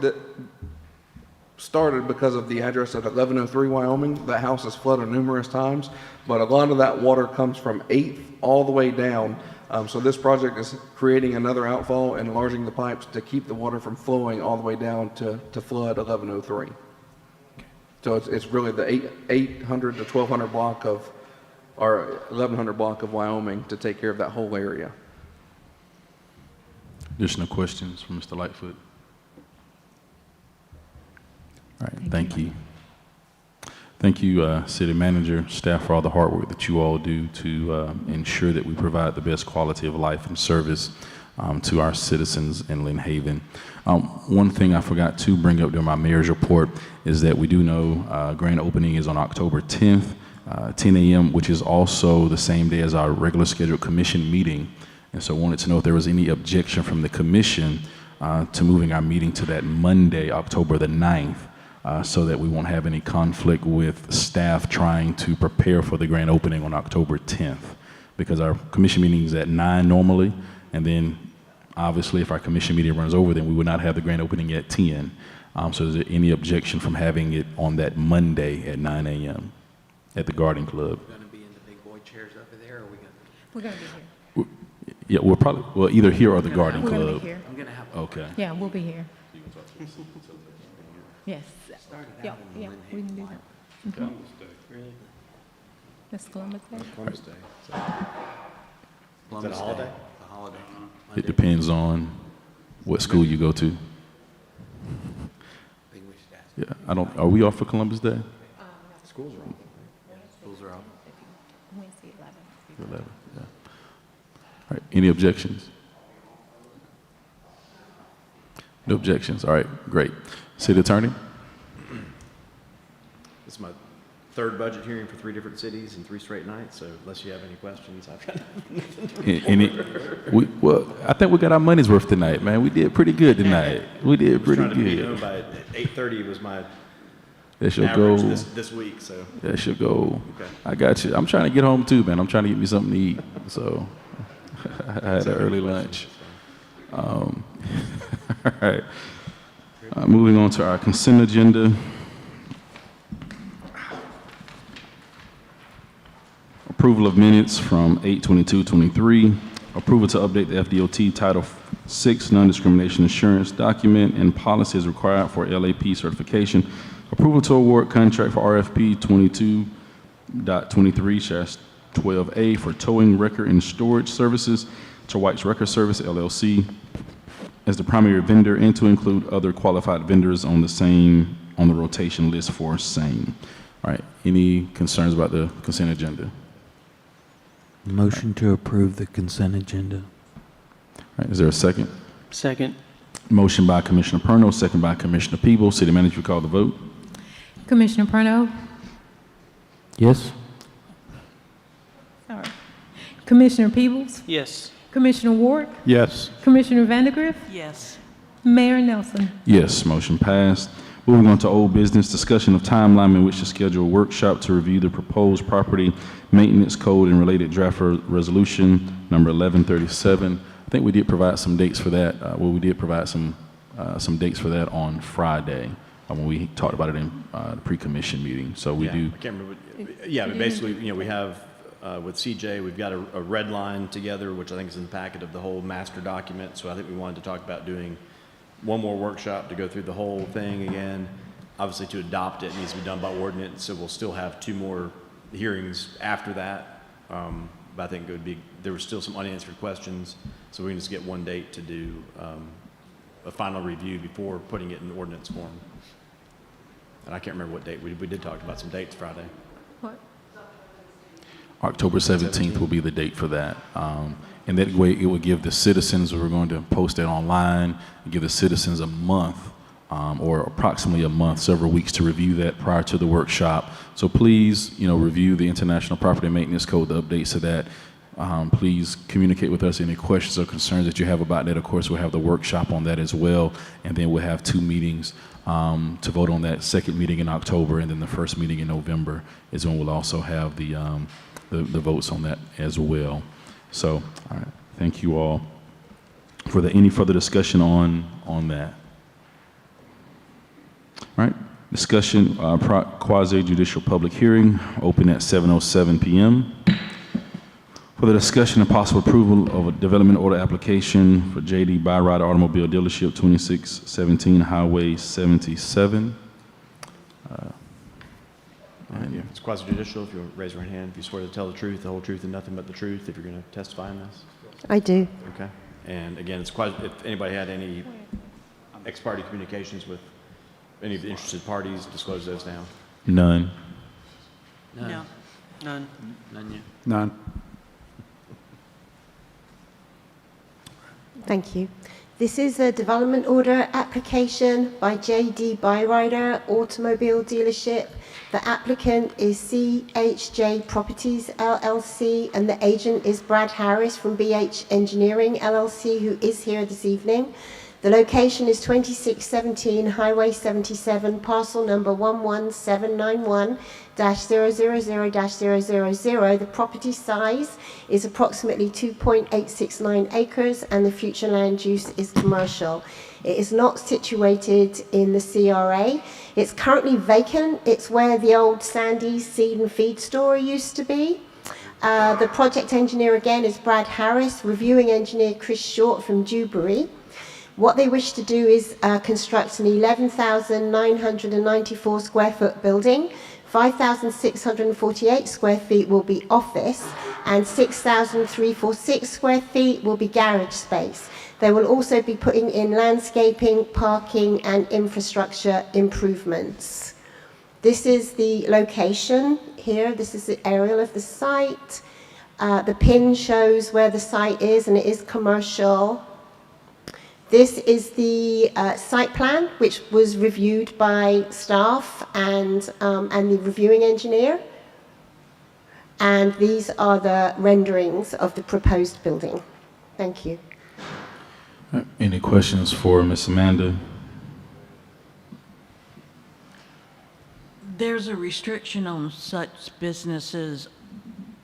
started because of the address at 1103 Wyoming. That house has flooded numerous times, but a lot of that water comes from 8th all the way down. So this project is creating another outfall and enlarging the pipes to keep the water from flowing all the way down to flood 1103. So it's really the 800 to 1200 block of, or 1100 block of Wyoming to take care of that whole area. Additional questions from Mr. Lightfoot? All right, thank you. Thank you, City Manager, staff, for all the hard work that you all do to ensure that we provide the best quality of life and service to our citizens in Lynn Haven. One thing I forgot to bring up during my mayor's report is that we do know grand opening is on October 10th, 10 a.m., which is also the same day as our regular scheduled commission meeting. And so I wanted to know if there was any objection from the commission to moving our meeting to that Monday, October the 9th, so that we won't have any conflict with staff trying to prepare for the grand opening on October 10th. Because our commission meeting is at 9 normally, and then obviously if our commission meeting runs over, then we would not have the grand opening at 10. So is there any objection from having it on that Monday at 9 a.m. at the Garden Club? We're going to be in the big boy chairs over there, or are we going to? We're going to be here. Yeah, we'll probably, well, either here or the Garden We're Club. going to be here. I'm going to have. Okay. Yeah, we'll be here. Yes. Yeah, yeah, we can do that. Columbus Day. That's Columbus Day? Columbus Day. So, is that a holiday? It's a holiday. It depends on what school you go to. Yeah, I don't, are we off for Columbus Day? Schools are open. Schools are open. Wednesday, 11th. 11, yeah. All right, any objections? No objections, all right, great. City Attorney? This is my 3rd budget hearing for 3 different cities in 3 straight nights, so unless you have any questions, I've got nothing. Well, I think we got our money's worth tonight, man. We did pretty good tonight. We did pretty Trying to be good. home by 8:30 was my That should average go. this week, so. That should go. Okay. I got you. I'm trying to get home too, man. I'm trying to get me something to eat. So I had an early lunch. All right. Moving on to our consent agenda. Approval of minutes from 8/22/23. Approval to update the FDOT Title VI non-discrimination insurance document and policy as required for LAP certification. Approval to award contract for RFP 22.23/12A for towing record and storage services to White's Record Service LLC as the primary vendor and to include other qualified vendors on the rotation list for same. All right, any concerns about the consent agenda? Motion to approve the consent agenda. All right, is there a second? Second. Motion by Commissioner Perno, second by Commissioner Peebles. City Manager, you call the vote. Commissioner Perno? Yes? Sorry. Commissioner Peebles? Yes. Commissioner Ward? Yes. Commissioner Vandegrift? Yes. Mayor Nelson? Yes, motion passed. Moving on to old business, discussion of timeline in which to schedule a workshop to review the proposed property maintenance code and related draft resolution number 1137. I think we did provide some dates for that. We did provide some dates for that on Friday when we talked about it in the pre-commission meeting. So we do. I can't remember. Yeah, but basically, we have with CJ, we've got a red line together, which I think is in the packet of the whole master document. So I think we wanted to talk about doing one more workshop to go through the whole thing again. Obviously, to adopt it needs to be done by ordinance, so we'll still have 2 more hearings after that. But I think there were still some unanswered questions, so we can just get one date to do a final review before putting it in ordinance form. And I can't remember what date. We did talk about some dates Friday. What? October 17th will be the date for that. And that way it will give the citizens, we're going to post it online, give the citizens a month or approximately a month, several weeks to review that prior to the workshop. So please, review the International Property Maintenance Code, the updates to that. Please communicate with us any questions or concerns that you have about that. Of course, we'll have the workshop on that as well. And then we'll have 2 meetings to vote on that. Second meeting in October, and then the first meeting in November is when we'll also have the votes on that as well. So, all right, thank you all. For any further discussion on that? All right, discussion, quasi-judicial public hearing, open at 7:07 p.m. For the discussion and possible approval of a development order application for J.D. Byrider Automobile Dealership, 2617 Highway 77. It's quasi-judicial. If you'll raise your hand, if you swear to tell the truth, the whole truth, and nothing but the truth, if you're going to testify in this. I do. Okay. And again, if anybody had any ex-parte communications with any of the interested parties, disclose those now. None. No. None. None yet. None. Thank you. This is a development order application by J.D. Byrider Automobile Dealership. The applicant is CHJ Properties LLC, and the agent is Brad Harris from BH Engineering LLC, who is here this evening. The location is 2617 Highway 77, parcel number 11791-000-000. The property size is approximately 2.869 acres, and the future land use is commercial. It is not situated in the CRA. It's currently vacant. It's where the old Sandy's Seed and Feed store used to be. The project engineer again is Brad Harris, reviewing engineer Chris Short from Dewberry. What they wish to do is construct an 11,994 square foot building. 5,648 square feet will be office, and 6,346 square feet will be garage space. They will also be putting in landscaping, parking, and infrastructure improvements. This is the location here. This is the aerial of the site. The pin shows where the site is, and it is commercial. This is the site plan, which was reviewed by staff and the reviewing engineer. And these are the renderings of the proposed building. Thank you. Any questions for Ms. Amanda? There's a restriction on such businesses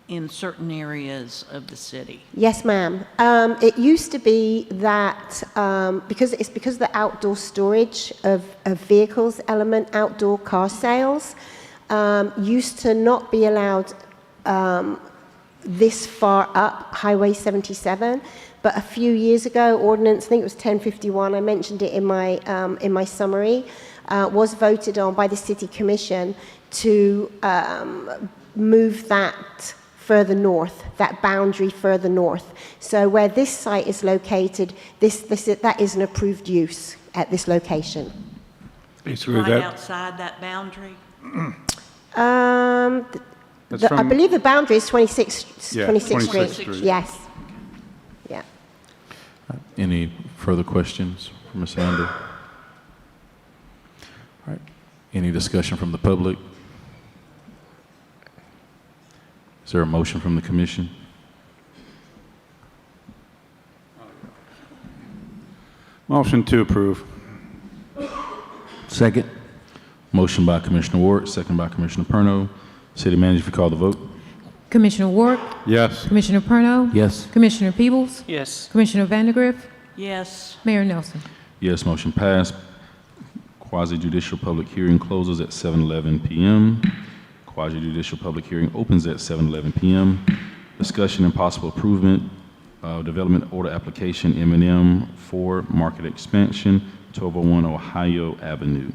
in certain areas of the city. Yes, ma'am. It used to be that because of the outdoor storage of vehicles element, outdoor car sales used to not be allowed this far up Highway 77. But a few years ago, ordinance, I think it was 1051, I mentioned it in my summary, was voted on by the City Commission to move that further north, that boundary further north. So where this site is located, that is an approved use at this location. It's right outside that boundary? I believe the boundary is 26th Street. Yes. Yeah. Any further questions for Ms. Lander? All right. Any discussion from the public? Is there a motion from the commission? Motion to approve. Second. Motion by Commissioner Ward, second by Commissioner Perno. City Manager, if you call the vote. Commissioner Ward? Yes. Commissioner Perno? Yes. Commissioner Peebles? Yes. Commissioner Vandegrift? Yes. Mayor Nelson? Yes, motion passed. Quasi-judicial public hearing closes at 7:11 p.m. Quasi-judicial public hearing opens at 7:11 p.m. Discussion and possible improvement of development order application M&M for market expansion, 1201 Ohio Avenue.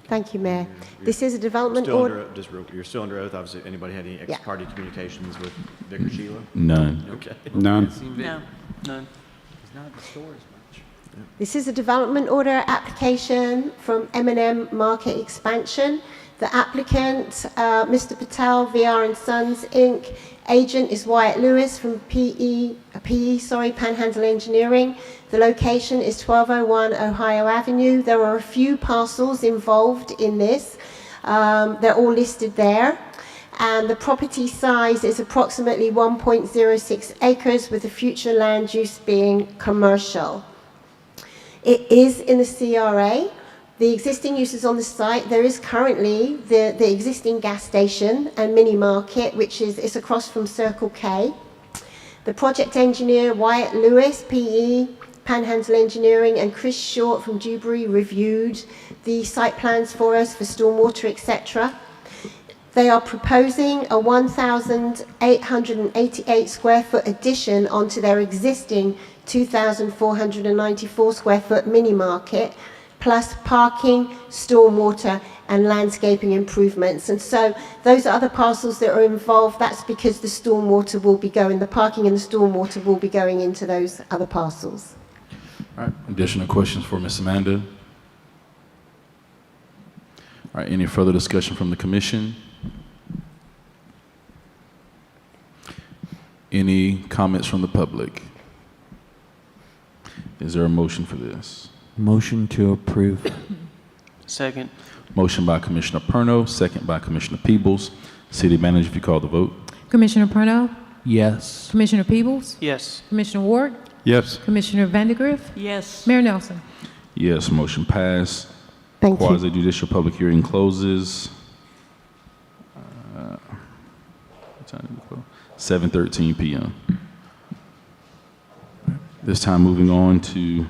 Thank you, Mayor. This is a development Still order. you're still under oath. Obviously, anybody had any ex parte communications with Vicar Sheila? None. Okay. None. No. None. This is a development order application from M&M Market Expansion. The applicant, Mr. Patel, VR & Sons, Inc. Agent is Wyatt Lewis from Panhandle Engineering. The location is 1201 Ohio Avenue. There are a few parcels involved in this. They're all listed there. And the property size is approximately 1.06 acres with the future land use being commercial. It is in the CRA. The existing uses on the site, there is currently the existing gas station and mini market, which is across from Circle K. The project engineer, Wyatt Lewis, PE, Panhandle Engineering, and Chris Short from Dewberry reviewed the site plans for us for stormwater, etc. They are proposing a 1,888 square foot addition onto their existing 2,494 square foot mini market, plus parking, stormwater, and landscaping improvements. And so those other parcels that are involved, that's because the stormwater will be going, the parking and the stormwater will be going into those other parcels. All right. Additional questions for Ms. Amanda? All right. Any further discussion from the commission? Any comments from the public? Is there a motion for this? Motion to approve. Second. Motion by Commissioner Perno, second by Commissioner Peebles. City Manager, if you call the vote. Commissioner Perno? Yes. Commissioner Peebles? Yes. Commissioner Ward? Yes. Commissioner Vandegrift? Yes. Mayor Nelson? Yes, motion passed. Thank you. Quasi-judicial public hearing closes. What time did it close? 7:13 p.m. This time moving on to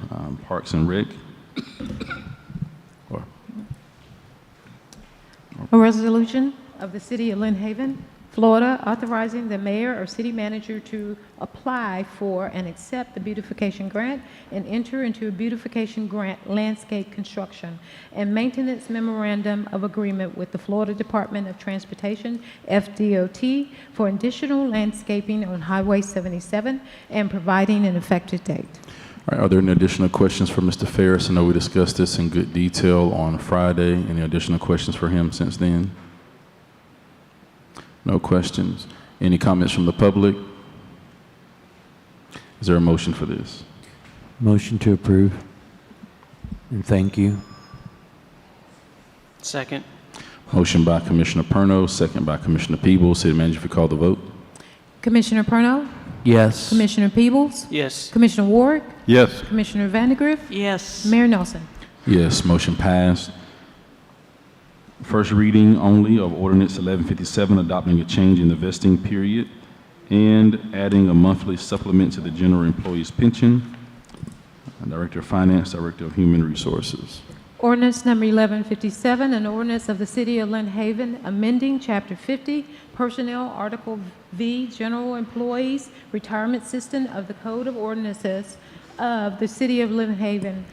Parks and Rec. A resolution of the City of Lynn Haven, Florida, authorizing the mayor or city manager to apply for and accept the beautification grant and enter into a beautification grant landscape construction and maintenance memorandum of agreement with the Florida Department of Transportation, FDOT, for additional landscaping on Highway 77 and providing an effective date. All right, are there any additional questions for Mr. Ferris? I know we discussed this in good detail on Friday. Any additional questions for him since then? No questions. Any comments from the public? Is there a motion for this? Motion to approve. And thank you. Second. Motion by Commissioner Perno, second by Commissioner Peebles. City Manager, if you call the vote. Commissioner Perno? Yes. Commissioner Peebles? Yes. Commissioner Ward? Yes. Commissioner Vandegrift? Yes. Mayor Nelson? Yes, motion passed. First reading only of ordinance 1157, adopting a change in the vesting period and adding a monthly supplement to the general employee's pension. Director of Finance, Director of Human Resources. Ordinance number 1157, an ordinance of the City of Lynn Haven amending Chapter 50, Personnel, Article V, General Employees Retirement System of the Code of Ordinances of the City of Lynn Haven,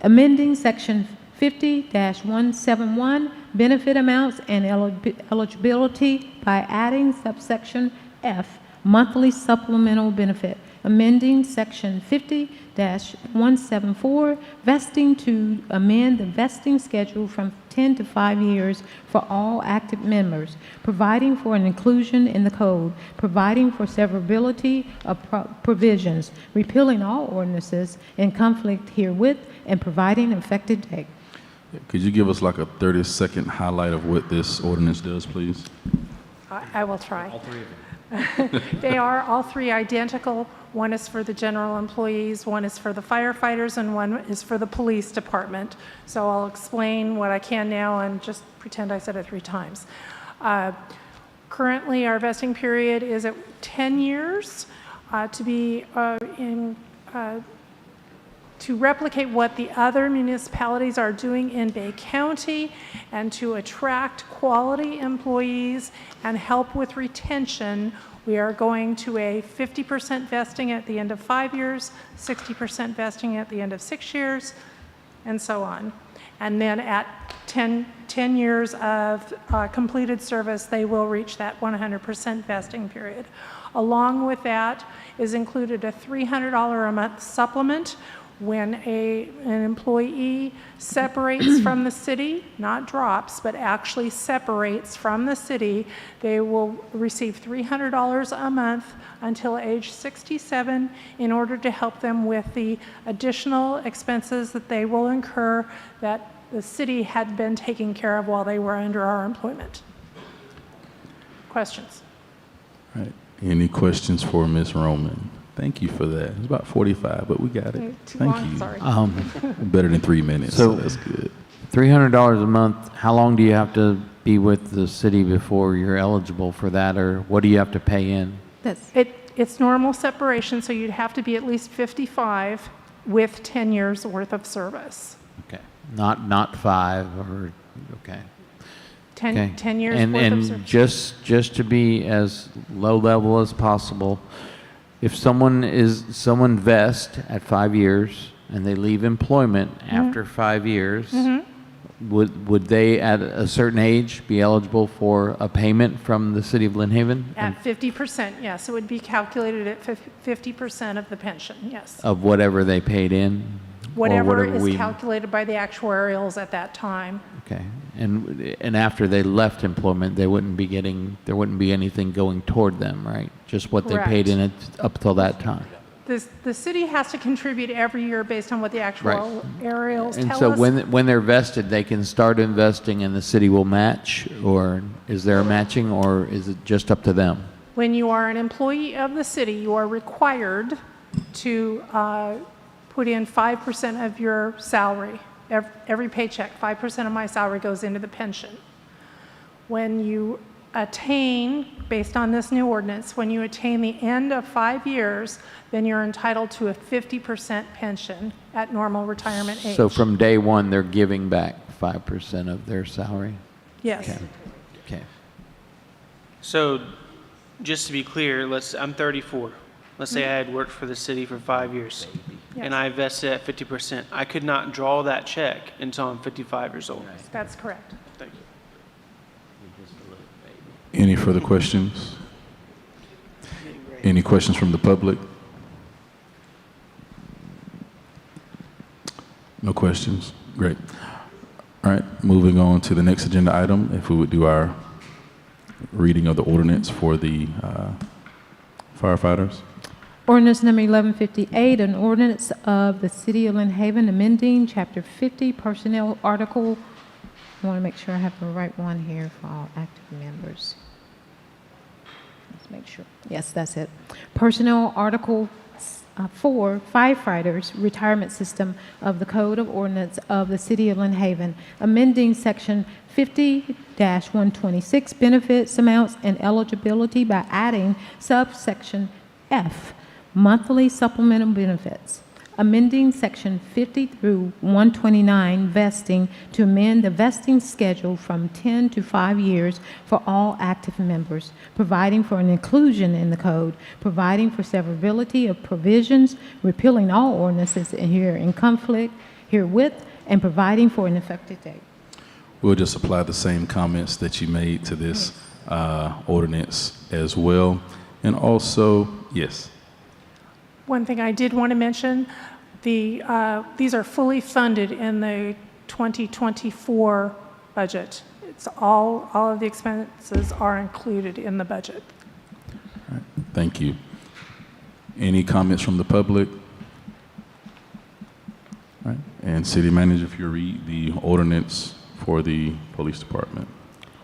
amending Section 50-171, benefit amounts and eligibility by adding subsection F, monthly supplemental benefit, amending Section 50-174, vesting to amend the vesting schedule from 10 to 5 years for all active members, providing for an inclusion in the code, providing for severability of provisions, repealing all ordinances in conflict herewith, and providing an effective date. Could you give us like a 30-second highlight of what this ordinance does, please? I will try. All three of them. They are all three identical. One is for the general employees, one is for the firefighters, and one is for the police department. So I'll explain what I can now and just pretend I said it 3 times. Currently, our vesting period is at 10 years to replicate what the other municipalities are doing in Bay County and to attract quality employees and help with retention. We are going to a 50% vesting at the end of 5 years, 60% vesting at the end of 6 years, and so on. And then at 10 years of completed service, they will reach that 100% vesting period. Along with that is included a $300 a month supplement when an employee separates from the city, not drops, but actually separates from the city. They will receive $300 a month until age 67 in order to help them with the additional expenses that they will incur that the city had been taking care of while they were under our employment. Questions? All right. Any questions for Ms. Roman? Thank you for that. It's about 45, but we got it. Too Thank long, you. sorry. Better than 3 minutes, so that's good. $300 a month, how long do you have to be with the city before you're eligible for that, or what do you have to pay in? It's normal separation, so you'd have to be at least 55 with 10 years worth of service. Okay, not 5 or, okay. 10 years and, worth of and service. just to be as low level as possible, if someone vests at 5 years and they leave employment after 5 years, would they at a certain age be eligible for a payment from the city of Lynn Haven? At 50%, yes. It would be calculated at 50% of the pension, yes. Of whatever they paid in? Whatever is calculated by the actuarials at that time. Okay. And after they left employment, there wouldn't be anything going toward them, right? Just what they paid in it up till that time. The city has to contribute every year based on what the actuarials tell us. And so when they're vested, they can start investing and the city will match, or is there a matching, or is it just up to them? When you are an employee of the city, you are required to put in 5% of your salary. Every paycheck, 5% of my salary goes into the pension. When you attain, based on this new ordinance, when you attain the end of 5 years, then you're entitled to a 50% pension at normal retirement age. So from day one, they're giving back 5% of their salary? Yes. Okay. So just to be clear, I'm 34. Let's say I had worked for the city for 5 years, and I vested at 50%. I could not draw that check until I'm 55 years old. That's correct. Thank you. Any further questions? Any questions from the public? No questions? Great. All right, moving on to the next agenda item, if we would do our reading of the ordinance for the firefighters. Ordinance number 1158, an ordinance of the City of Lynn Haven amending Chapter 50 Personnel Article. I want to make sure I have the right one here for all active members. Let's make sure. Yes, that's it. Personnel Article 4, Firefighters Retirement System of the Code of Ordinance of the City of Lynn Haven, amending Section 50-126 benefits amounts and eligibility by adding subsection F, monthly supplemental benefits, amending Section 50 through 129 vesting to amend the vesting schedule from 10 to 5 years for all active members, providing for an inclusion in the code, providing for severability of provisions, repealing all ordinances here in conflict herewith, and providing for an effective date. We'll just apply the same comments that you made to this ordinance as well. And also, yes. One thing I did want to mention, these are fully funded in the 2024 budget. It's all of the expenses are included in the budget. All right, thank you. Any comments from the public? All right, and City Manager, if you read the ordinance for the Police Department.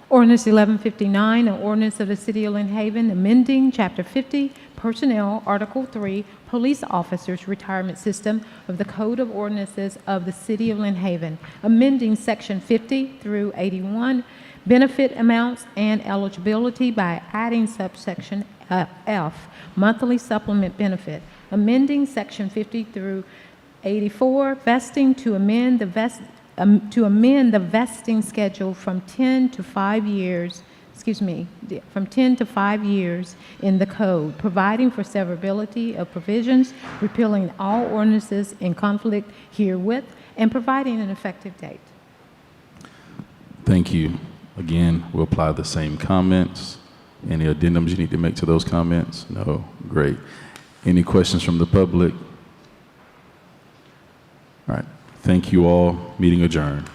Ordinance 1159, an ordinance of the City of Lynn Haven amending Chapter 50, Personnel, Article 3, Police Officers Retirement System of the Code of Ordinances of the City of Lynn Haven, amending Section 50 through 81, benefit amounts and eligibility by adding subsection F, monthly supplement benefit, amending Section 50 through 84, vesting to amend the vesting schedule from 10 to 5 years, from 10 to 5 years in the code, providing for severability of provisions, repealing all ordinances in conflict herewith, and providing an effective date. Thank you. Again, we'll apply the same comments. Any addendums you need to make to those comments? No? Great. Any questions from the public? All right. Thank you all. Meeting adjourned.